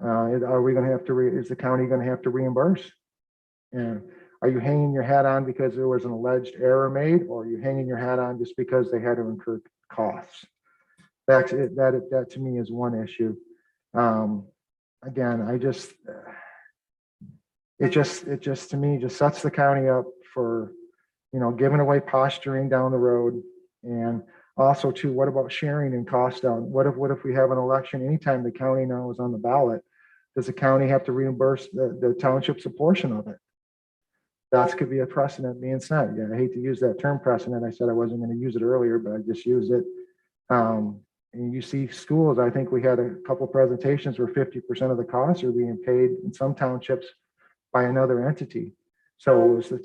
[SPEAKER 1] Are we going to have to, is the county going to have to reimburse? And are you hanging your hat on because there was an alleged error made, or are you hanging your hat on just because they had to incur costs? That's it. That to me is one issue. Again, it just to me just sets the county up for, giving away posturing down the road. And also too, what about sharing and cost down? What if we have an election anytime the county now is on the ballot? Does the county have to reimburse the township's a portion of it? That could be a precedent being set. Yeah, I hate to use that term precedent. I said I wasn't going to use it earlier, but I just used it. And you see schools, I think we had a couple presentations where 50% of the costs are being paid in some townships by another entity. So is the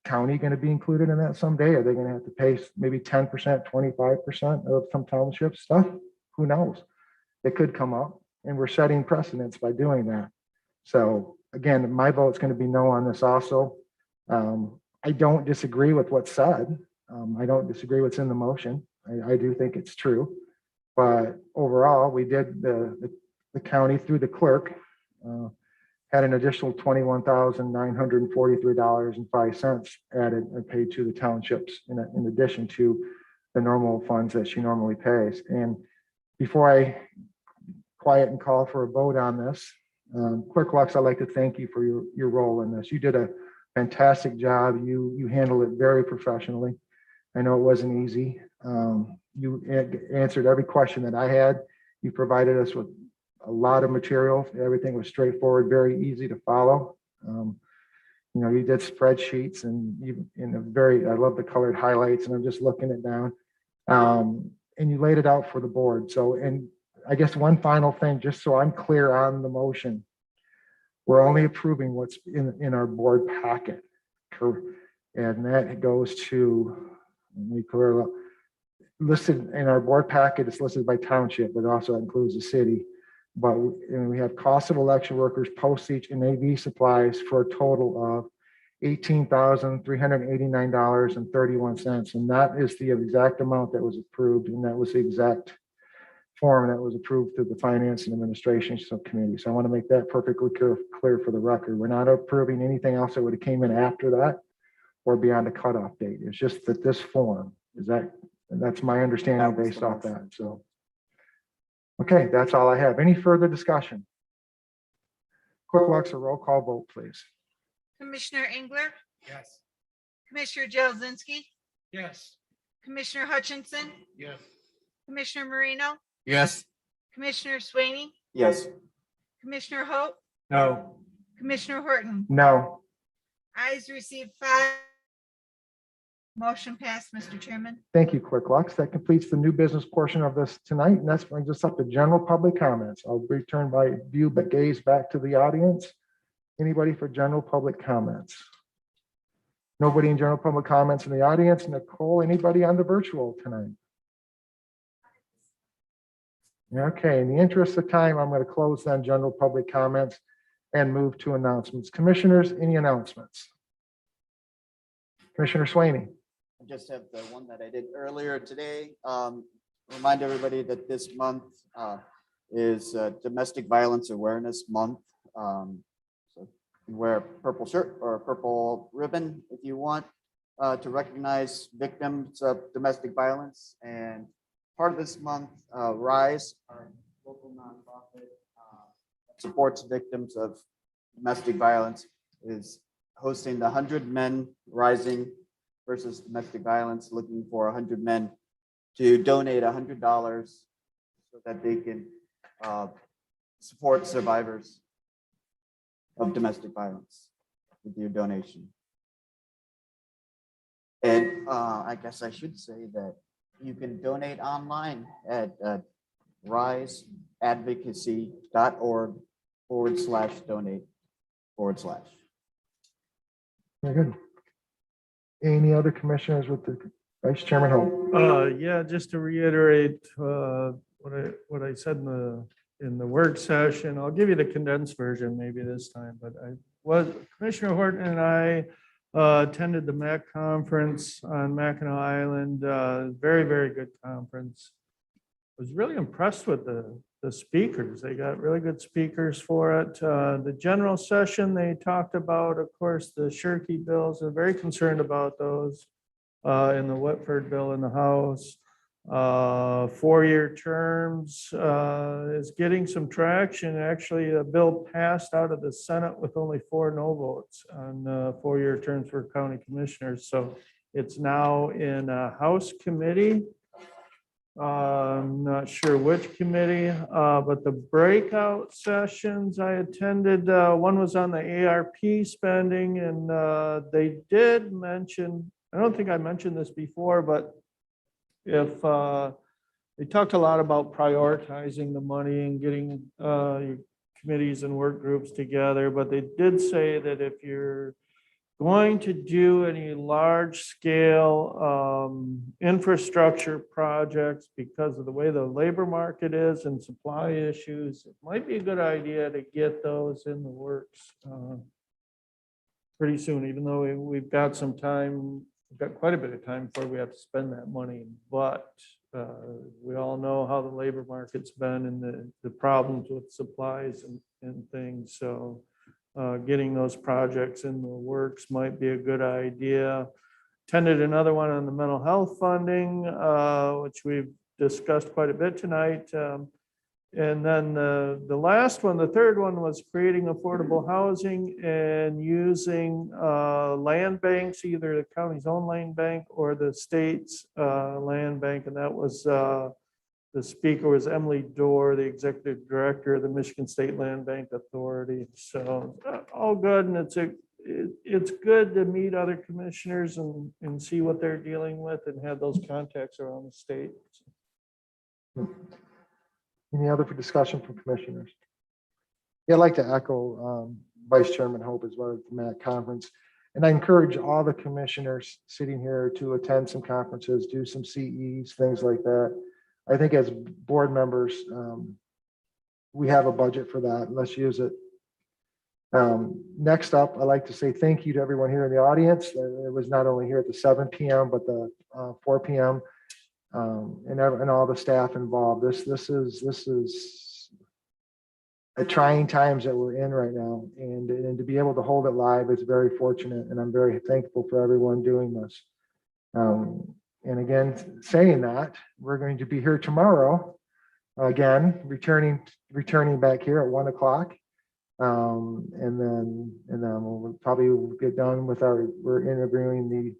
[SPEAKER 1] county going to be included in that someday? Are they going to have to pay maybe 10%, 25% of some township stuff? Who knows? It could come up, and we're setting precedents by doing that. So again, my vote's going to be no on this also. I don't disagree with what's said. I don't disagree what's in the motion. I do think it's true. But overall, we did the county through the clerk had an additional $21,943.05 added and paid to the townships in addition to the normal funds that she normally pays. And before I quiet and call for a vote on this, Clerk Lux, I'd like to thank you for your role in this. You did a fantastic job. You handled it very professionally. I know it wasn't easy. You answered every question that I had. You provided us with a lot of material. Everything was straightforward, very easy to follow. You did spreadsheets and I love the colored highlights, and I'm just looking it down. And you laid it out for the board. So, and I guess one final thing, just so I'm clear on the motion, we're only approving what's in our board packet. And that goes to, let me clear it up. Listed in our board packet, it's listed by township, but also includes the city. But we have cost of election workers, postage, and AV supplies for a total of $18,389.31. And that is the exact amount that was approved. And that was the exact form that was approved through the Finance and Administration Subcommittee. So I want to make that perfectly clear for the record. We're not approving anything else that would have came in after that or beyond the cutoff date. It's just that this form that's my understanding based off that. So, okay, that's all I have. Any further discussion? Clerk Lux, a roll call vote, please.
[SPEAKER 3] Commissioner Engler,
[SPEAKER 5] Yes.
[SPEAKER 3] Commissioner Jelzinski,
[SPEAKER 6] Yes.
[SPEAKER 3] Commissioner Hutchinson,
[SPEAKER 5] Yes.
[SPEAKER 3] Commissioner Marino,
[SPEAKER 4] Yes.
[SPEAKER 3] Commissioner Swaney,
[SPEAKER 8] Yes.
[SPEAKER 3] Commissioner Hope,
[SPEAKER 6] No.
[SPEAKER 3] Commissioner Horton.
[SPEAKER 1] No.
[SPEAKER 3] Ayes received 5. Motion passed, Mr. Chairman.
[SPEAKER 1] Thank you, Clerk Lux. That completes the new business portion of this tonight, and that brings us up to general public comments. I'll return my view, but gaze back to the audience. Anybody for general public comments? Nobody in general public comments in the audience. Nicole, anybody on the virtual tonight? Okay, in the interest of time, I'm going to close then general public comments and move to announcements. Commissioners, any announcements? Commissioner Swaney.
[SPEAKER 8] I just have the one that I did earlier today. Remind everybody that this month is Domestic Violence Awareness Month. So you wear a purple shirt or a purple ribbon if you want to recognize victims of domestic violence. And part of this month, RISE, our local nonprofit that supports victims of domestic violence, is hosting the 100 Men Rising versus Domestic Violence, looking for 100 men to donate $100 so that they can support survivors of domestic violence with your donation. And I guess I should say that you can donate online at riseadvocacy.org/donate/.
[SPEAKER 1] Very good. Any other commissioners with the Vice Chairman Hope?
[SPEAKER 2] Yeah, just to reiterate what I said in the work session, I'll give you the condensed version maybe this time, but Commissioner Horton and I attended the MAC conference on Mackinac Island. Very, very good conference. Was really impressed with the speakers. They got really good speakers for it. The general session, they talked about, of course, the Shirkey bills. They're very concerned about those in the Whitford bill in the House. 4-year terms is getting some traction. Actually, a bill passed out of the Senate with only 4 no votes on 4-year terms for county commissioners. So it's now in a House committee. I'm not sure which committee, but the breakout sessions I attended, one was on the ARP spending, and they did mention, I don't think I mentioned this before, but if they talked a lot about prioritizing the money and getting your committees and work groups together, but they did say that if you're going to do any large scale infrastructure projects, because of the way the labor market is and supply issues, it might be a good idea to get those in the works pretty soon, even though we've got some time. We've got quite a bit of time before we have to spend that money, but we all know how the labor market's been and the problems with supplies and things. So getting those projects in the works might be a good idea. Attended another one on the mental health funding, which we've discussed quite a bit tonight. And then the last one, the third one, was creating affordable housing and using land banks, either the county's own land bank or the state's land bank. And that was the speaker was Emily Dorr, the executive director of the Michigan State Land Bank Authority. So all good, and it's good to meet other commissioners and see what they're dealing with and have those contacts around the state.
[SPEAKER 1] Any other for discussion from commissioners? Yeah, I'd like to echo Vice Chairman Hope as well as the MAC conference. And I encourage all the commissioners sitting here to attend some conferences, do some CEs, things like that. I think as board members, we have a budget for that, and let's use it. Next up, I'd like to say thank you to everyone here in the audience. It was not only here at the 7 p.m., but the 4 p.m. And all the staff involved. This is a trying times that we're in right now, and to be able to hold it live is very fortunate, and I'm very thankful for everyone doing this. And again, saying that, we're going to be here tomorrow, again, returning back here at 1 o'clock. And then we'll probably get done with we're interviewing the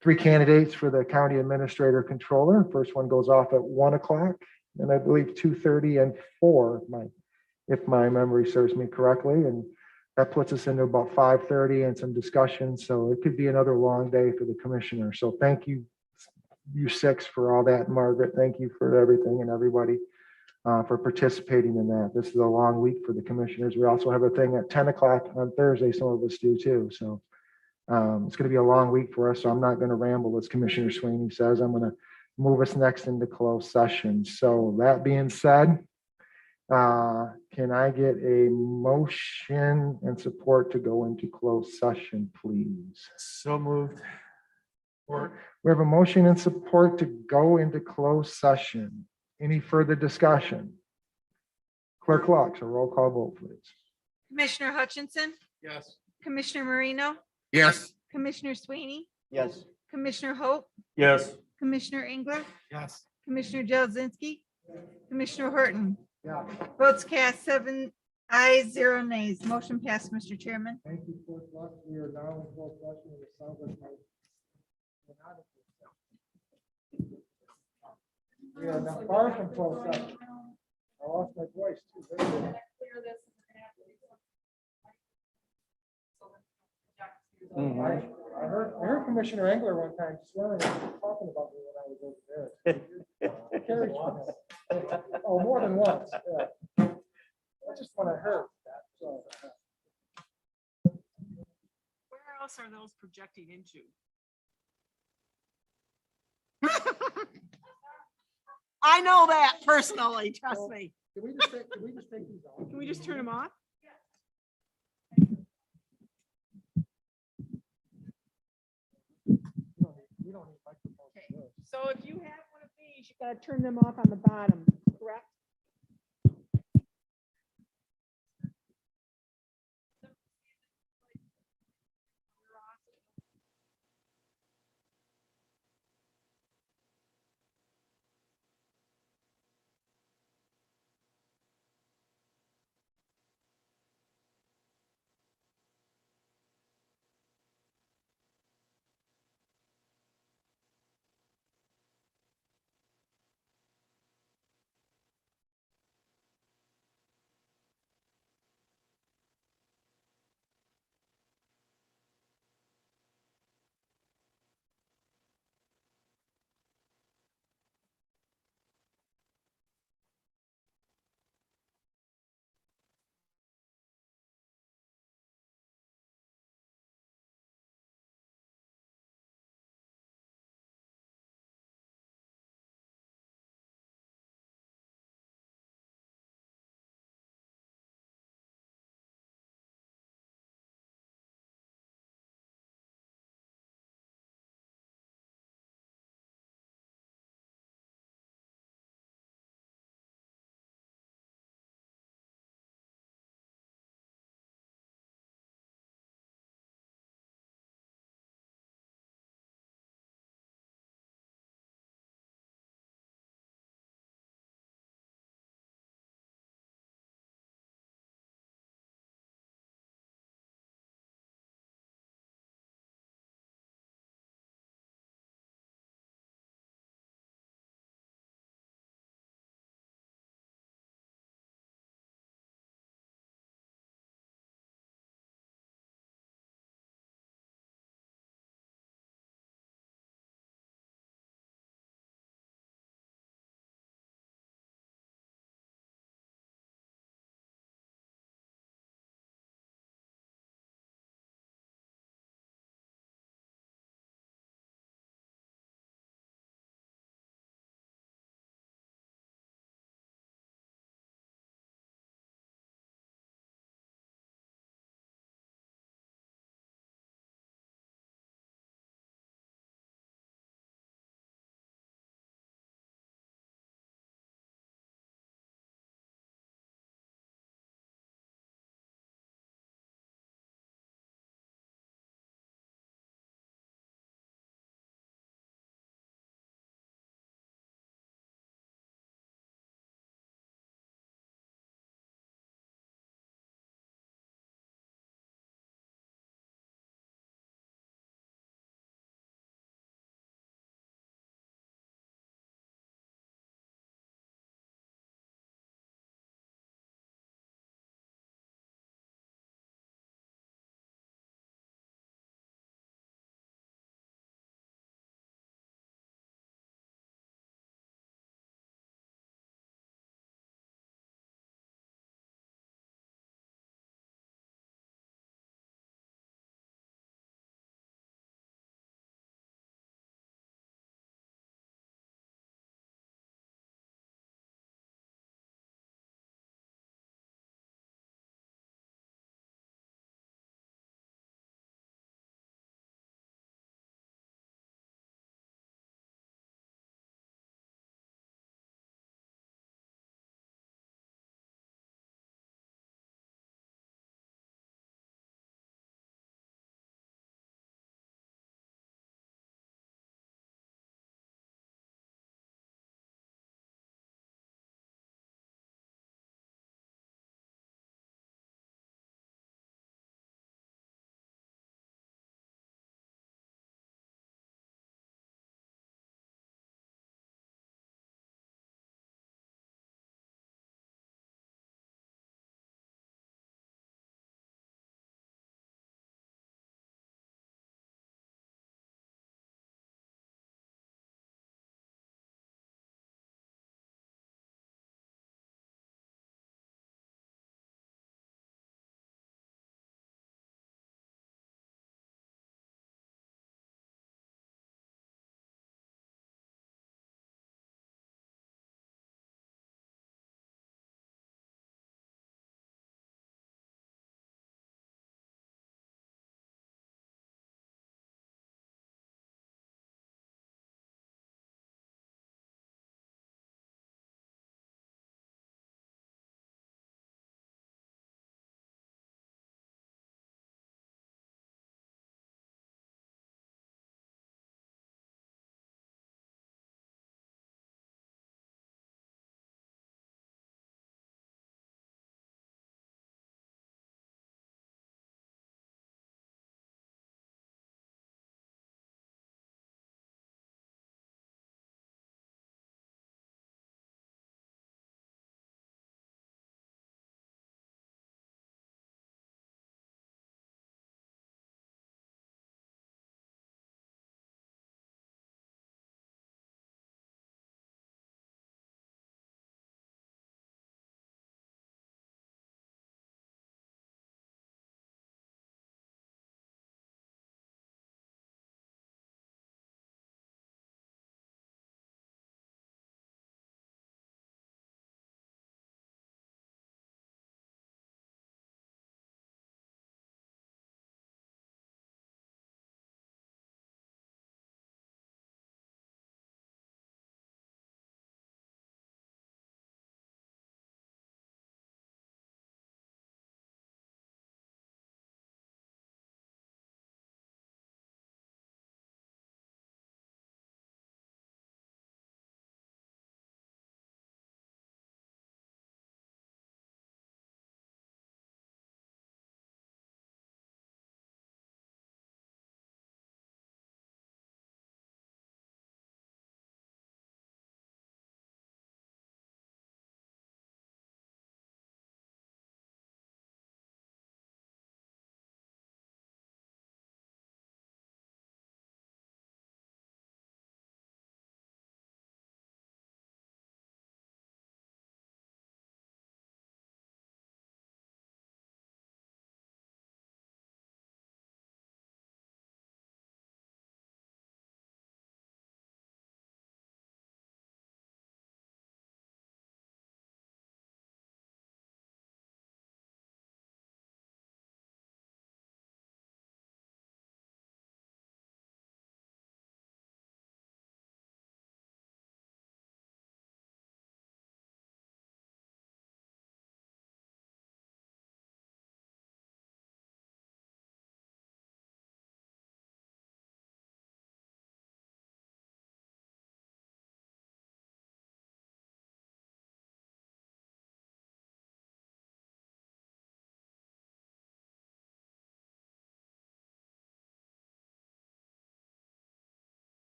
[SPEAKER 1] 3 candidates for the county administrator controller. First one goes off at 1 o'clock, and I believe 2:30 and 4, if my memory serves me correctly. And that puts us into about 5:30 and some discussion. So it could be another long day for the commissioner. So thank you, you 6, for all that. Margaret, thank you for everything, and everybody for participating in that. This is a long week for the commissioners. We also have a thing at 10 o'clock on Thursday. Some of us do too. So it's going to be a long week for us. So I'm not going to ramble, as Commissioner Sweeney says. I'm going to move us next into closed session. So that being said, can I get a motion and support to go into closed session, please?
[SPEAKER 2] So moved.
[SPEAKER 1] We have a motion and support to go into closed session. Any further discussion? Clerk Lux, a roll call vote, please.
[SPEAKER 3] Commissioner Hutchinson,
[SPEAKER 5] Yes.
[SPEAKER 3] Commissioner Marino,
[SPEAKER 4] Yes.
[SPEAKER 3] Commissioner Sweeney,
[SPEAKER 8] Yes.
[SPEAKER 3] Commissioner Hope,
[SPEAKER 2] Yes.
[SPEAKER 3] Commissioner Engler,
[SPEAKER 5] Yes.
[SPEAKER 3] Commissioner Jazinski, Commissioner Horton.
[SPEAKER 1] Yeah.
[SPEAKER 3] Votes cast 7 ayes, 0 nays. Motion passed, Mr. Chairman.
[SPEAKER 1] Thank you, Clerk Lux. We are now in closed session. It sounds like we're not in closed session. We are now far from closed session. I lost my voice too. Very good. I heard Commissioner Engler one time swearing, talking about me when I was over there. Carriage witness. Oh, more than once, yeah. That's just what I heard. So,
[SPEAKER 9] Where else are those projecting into? I know that personally, trust me.
[SPEAKER 1] Can we just take these off?
[SPEAKER 9] Can we just turn them off?
[SPEAKER 1] We don't need microphones for this.
[SPEAKER 9] So if you have one of these, you gotta turn them off on the bottom, correct?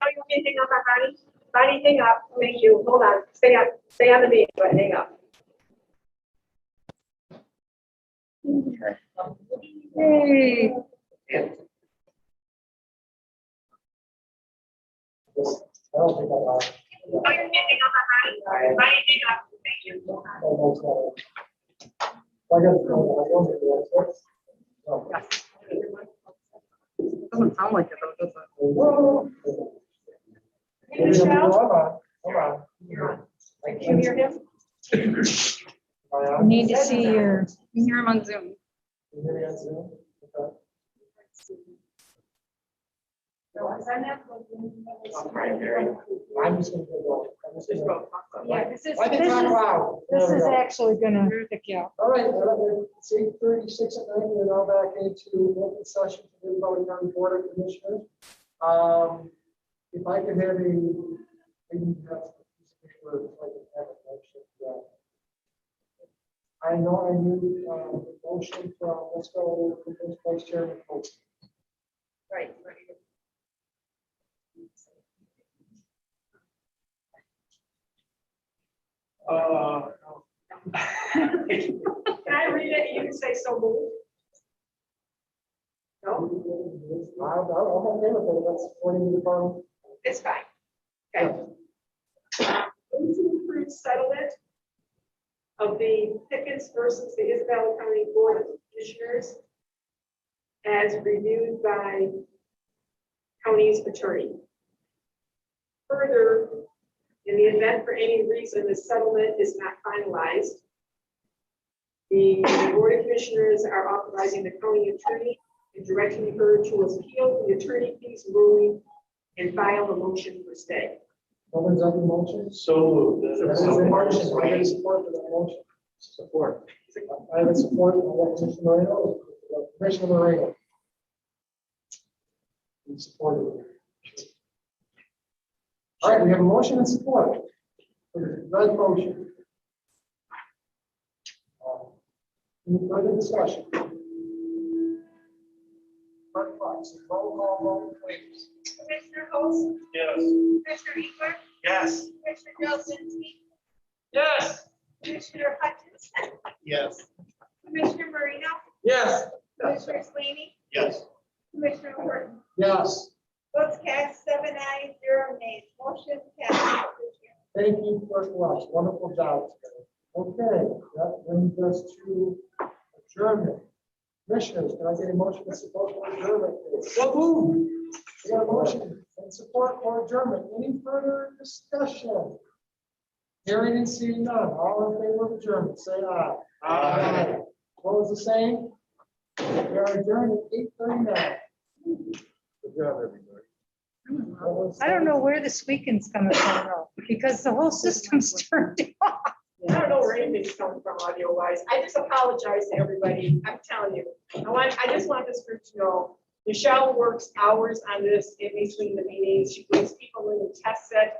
[SPEAKER 9] Oh, you want me to hang up on Bonnie? Bonnie, hang up. Thank you. Hold on. Stay on the meeting, but hang up. Hey.
[SPEAKER 1] I don't think I'll-
[SPEAKER 9] Oh, you want me to hang up on Bonnie? Bonnie, hang up. Thank you.
[SPEAKER 1] I got it. I don't think that's- Oh.
[SPEAKER 9] Doesn't sound like it though, does it?
[SPEAKER 1] Whoa.
[SPEAKER 9] Hey, Michelle?
[SPEAKER 1] Hold on, hold on.
[SPEAKER 9] Can you hear him?
[SPEAKER 1] I
[SPEAKER 10] Need to see your,
[SPEAKER 9] You can hear him on Zoom.
[SPEAKER 1] Can you hear me on Zoom? Okay. I'm just gonna go. I'm just gonna-
[SPEAKER 10] yeah, this is,
[SPEAKER 1] I can talk loud.
[SPEAKER 10] this
[SPEAKER 1] There
[SPEAKER 10] is
[SPEAKER 1] we go.
[SPEAKER 10] actually gonna pick you up.
[SPEAKER 1] All right, it's 8:36 at night, we're now back into open session for the Bowie County Board of Commissioners. If I could have a, maybe that's a piece of paper, if I could have a motion, yeah. I know I need a motion from, let's go, from this Vice Chairman Coach.
[SPEAKER 9] Right. Can I read it? You can say so moved. No,
[SPEAKER 1] I'm okay with it, that's according to the phone.
[SPEAKER 9] it's fine. Okay. Move to approve settlement of the Pickens versus the Isabella County Board of Commissioners as reviewed by county's attorney. Further, in the event for any reason the settlement is not finalized, the Board of Commissioners are authorizing the county attorney and directing her to appeal the attorney fees ruling and file a motion for stay.
[SPEAKER 1] Someone's up in motion?
[SPEAKER 2] So moved.
[SPEAKER 1] There's a motion, I have support for that motion.
[SPEAKER 2] Support.
[SPEAKER 1] I have a support from Commissioner Moreno. Commissioner Moreno. In support of it. All right, we have a motion and support for the red motion. Any further discussion? Clerk Fox, roll call vote, please.
[SPEAKER 3] Commissioner Holst,
[SPEAKER 2] Yes.
[SPEAKER 3] Commissioner Engler,
[SPEAKER 2] Yes.
[SPEAKER 3] Commissioner Josephine,
[SPEAKER 2] Yes.
[SPEAKER 3] Commissioner Hutchins,
[SPEAKER 5] Yes.
[SPEAKER 3] Commissioner Marino,
[SPEAKER 2] Yes.
[SPEAKER 3] Commissioner Slaney,
[SPEAKER 2] Yes.
[SPEAKER 3] Commissioner Horton.
[SPEAKER 1] Yes,
[SPEAKER 3] Votes cast 7 ayes, 0 nays. Motion passed.
[SPEAKER 1] thank you, Clerk Fox, wonderful job. Okay, that brings us to adjournment. Commissioners, can I get a motion to support for adjournment, please? So moved. We got a motion and support for adjournment. Any further discussion? Hearing and seeing none. All in favor of adjournment, say aye. Aye. Opposed, the same? We are adjourned at 8:39. Good job, everybody.
[SPEAKER 10] I don't know where this weekend's coming from though, because the whole system's turned off.
[SPEAKER 9] I don't know where anything's coming from audio wise. I just apologize to everybody. I'm telling you. I just want this group to know, Michelle works hours on this in between the meetings. She brings people in and tests it.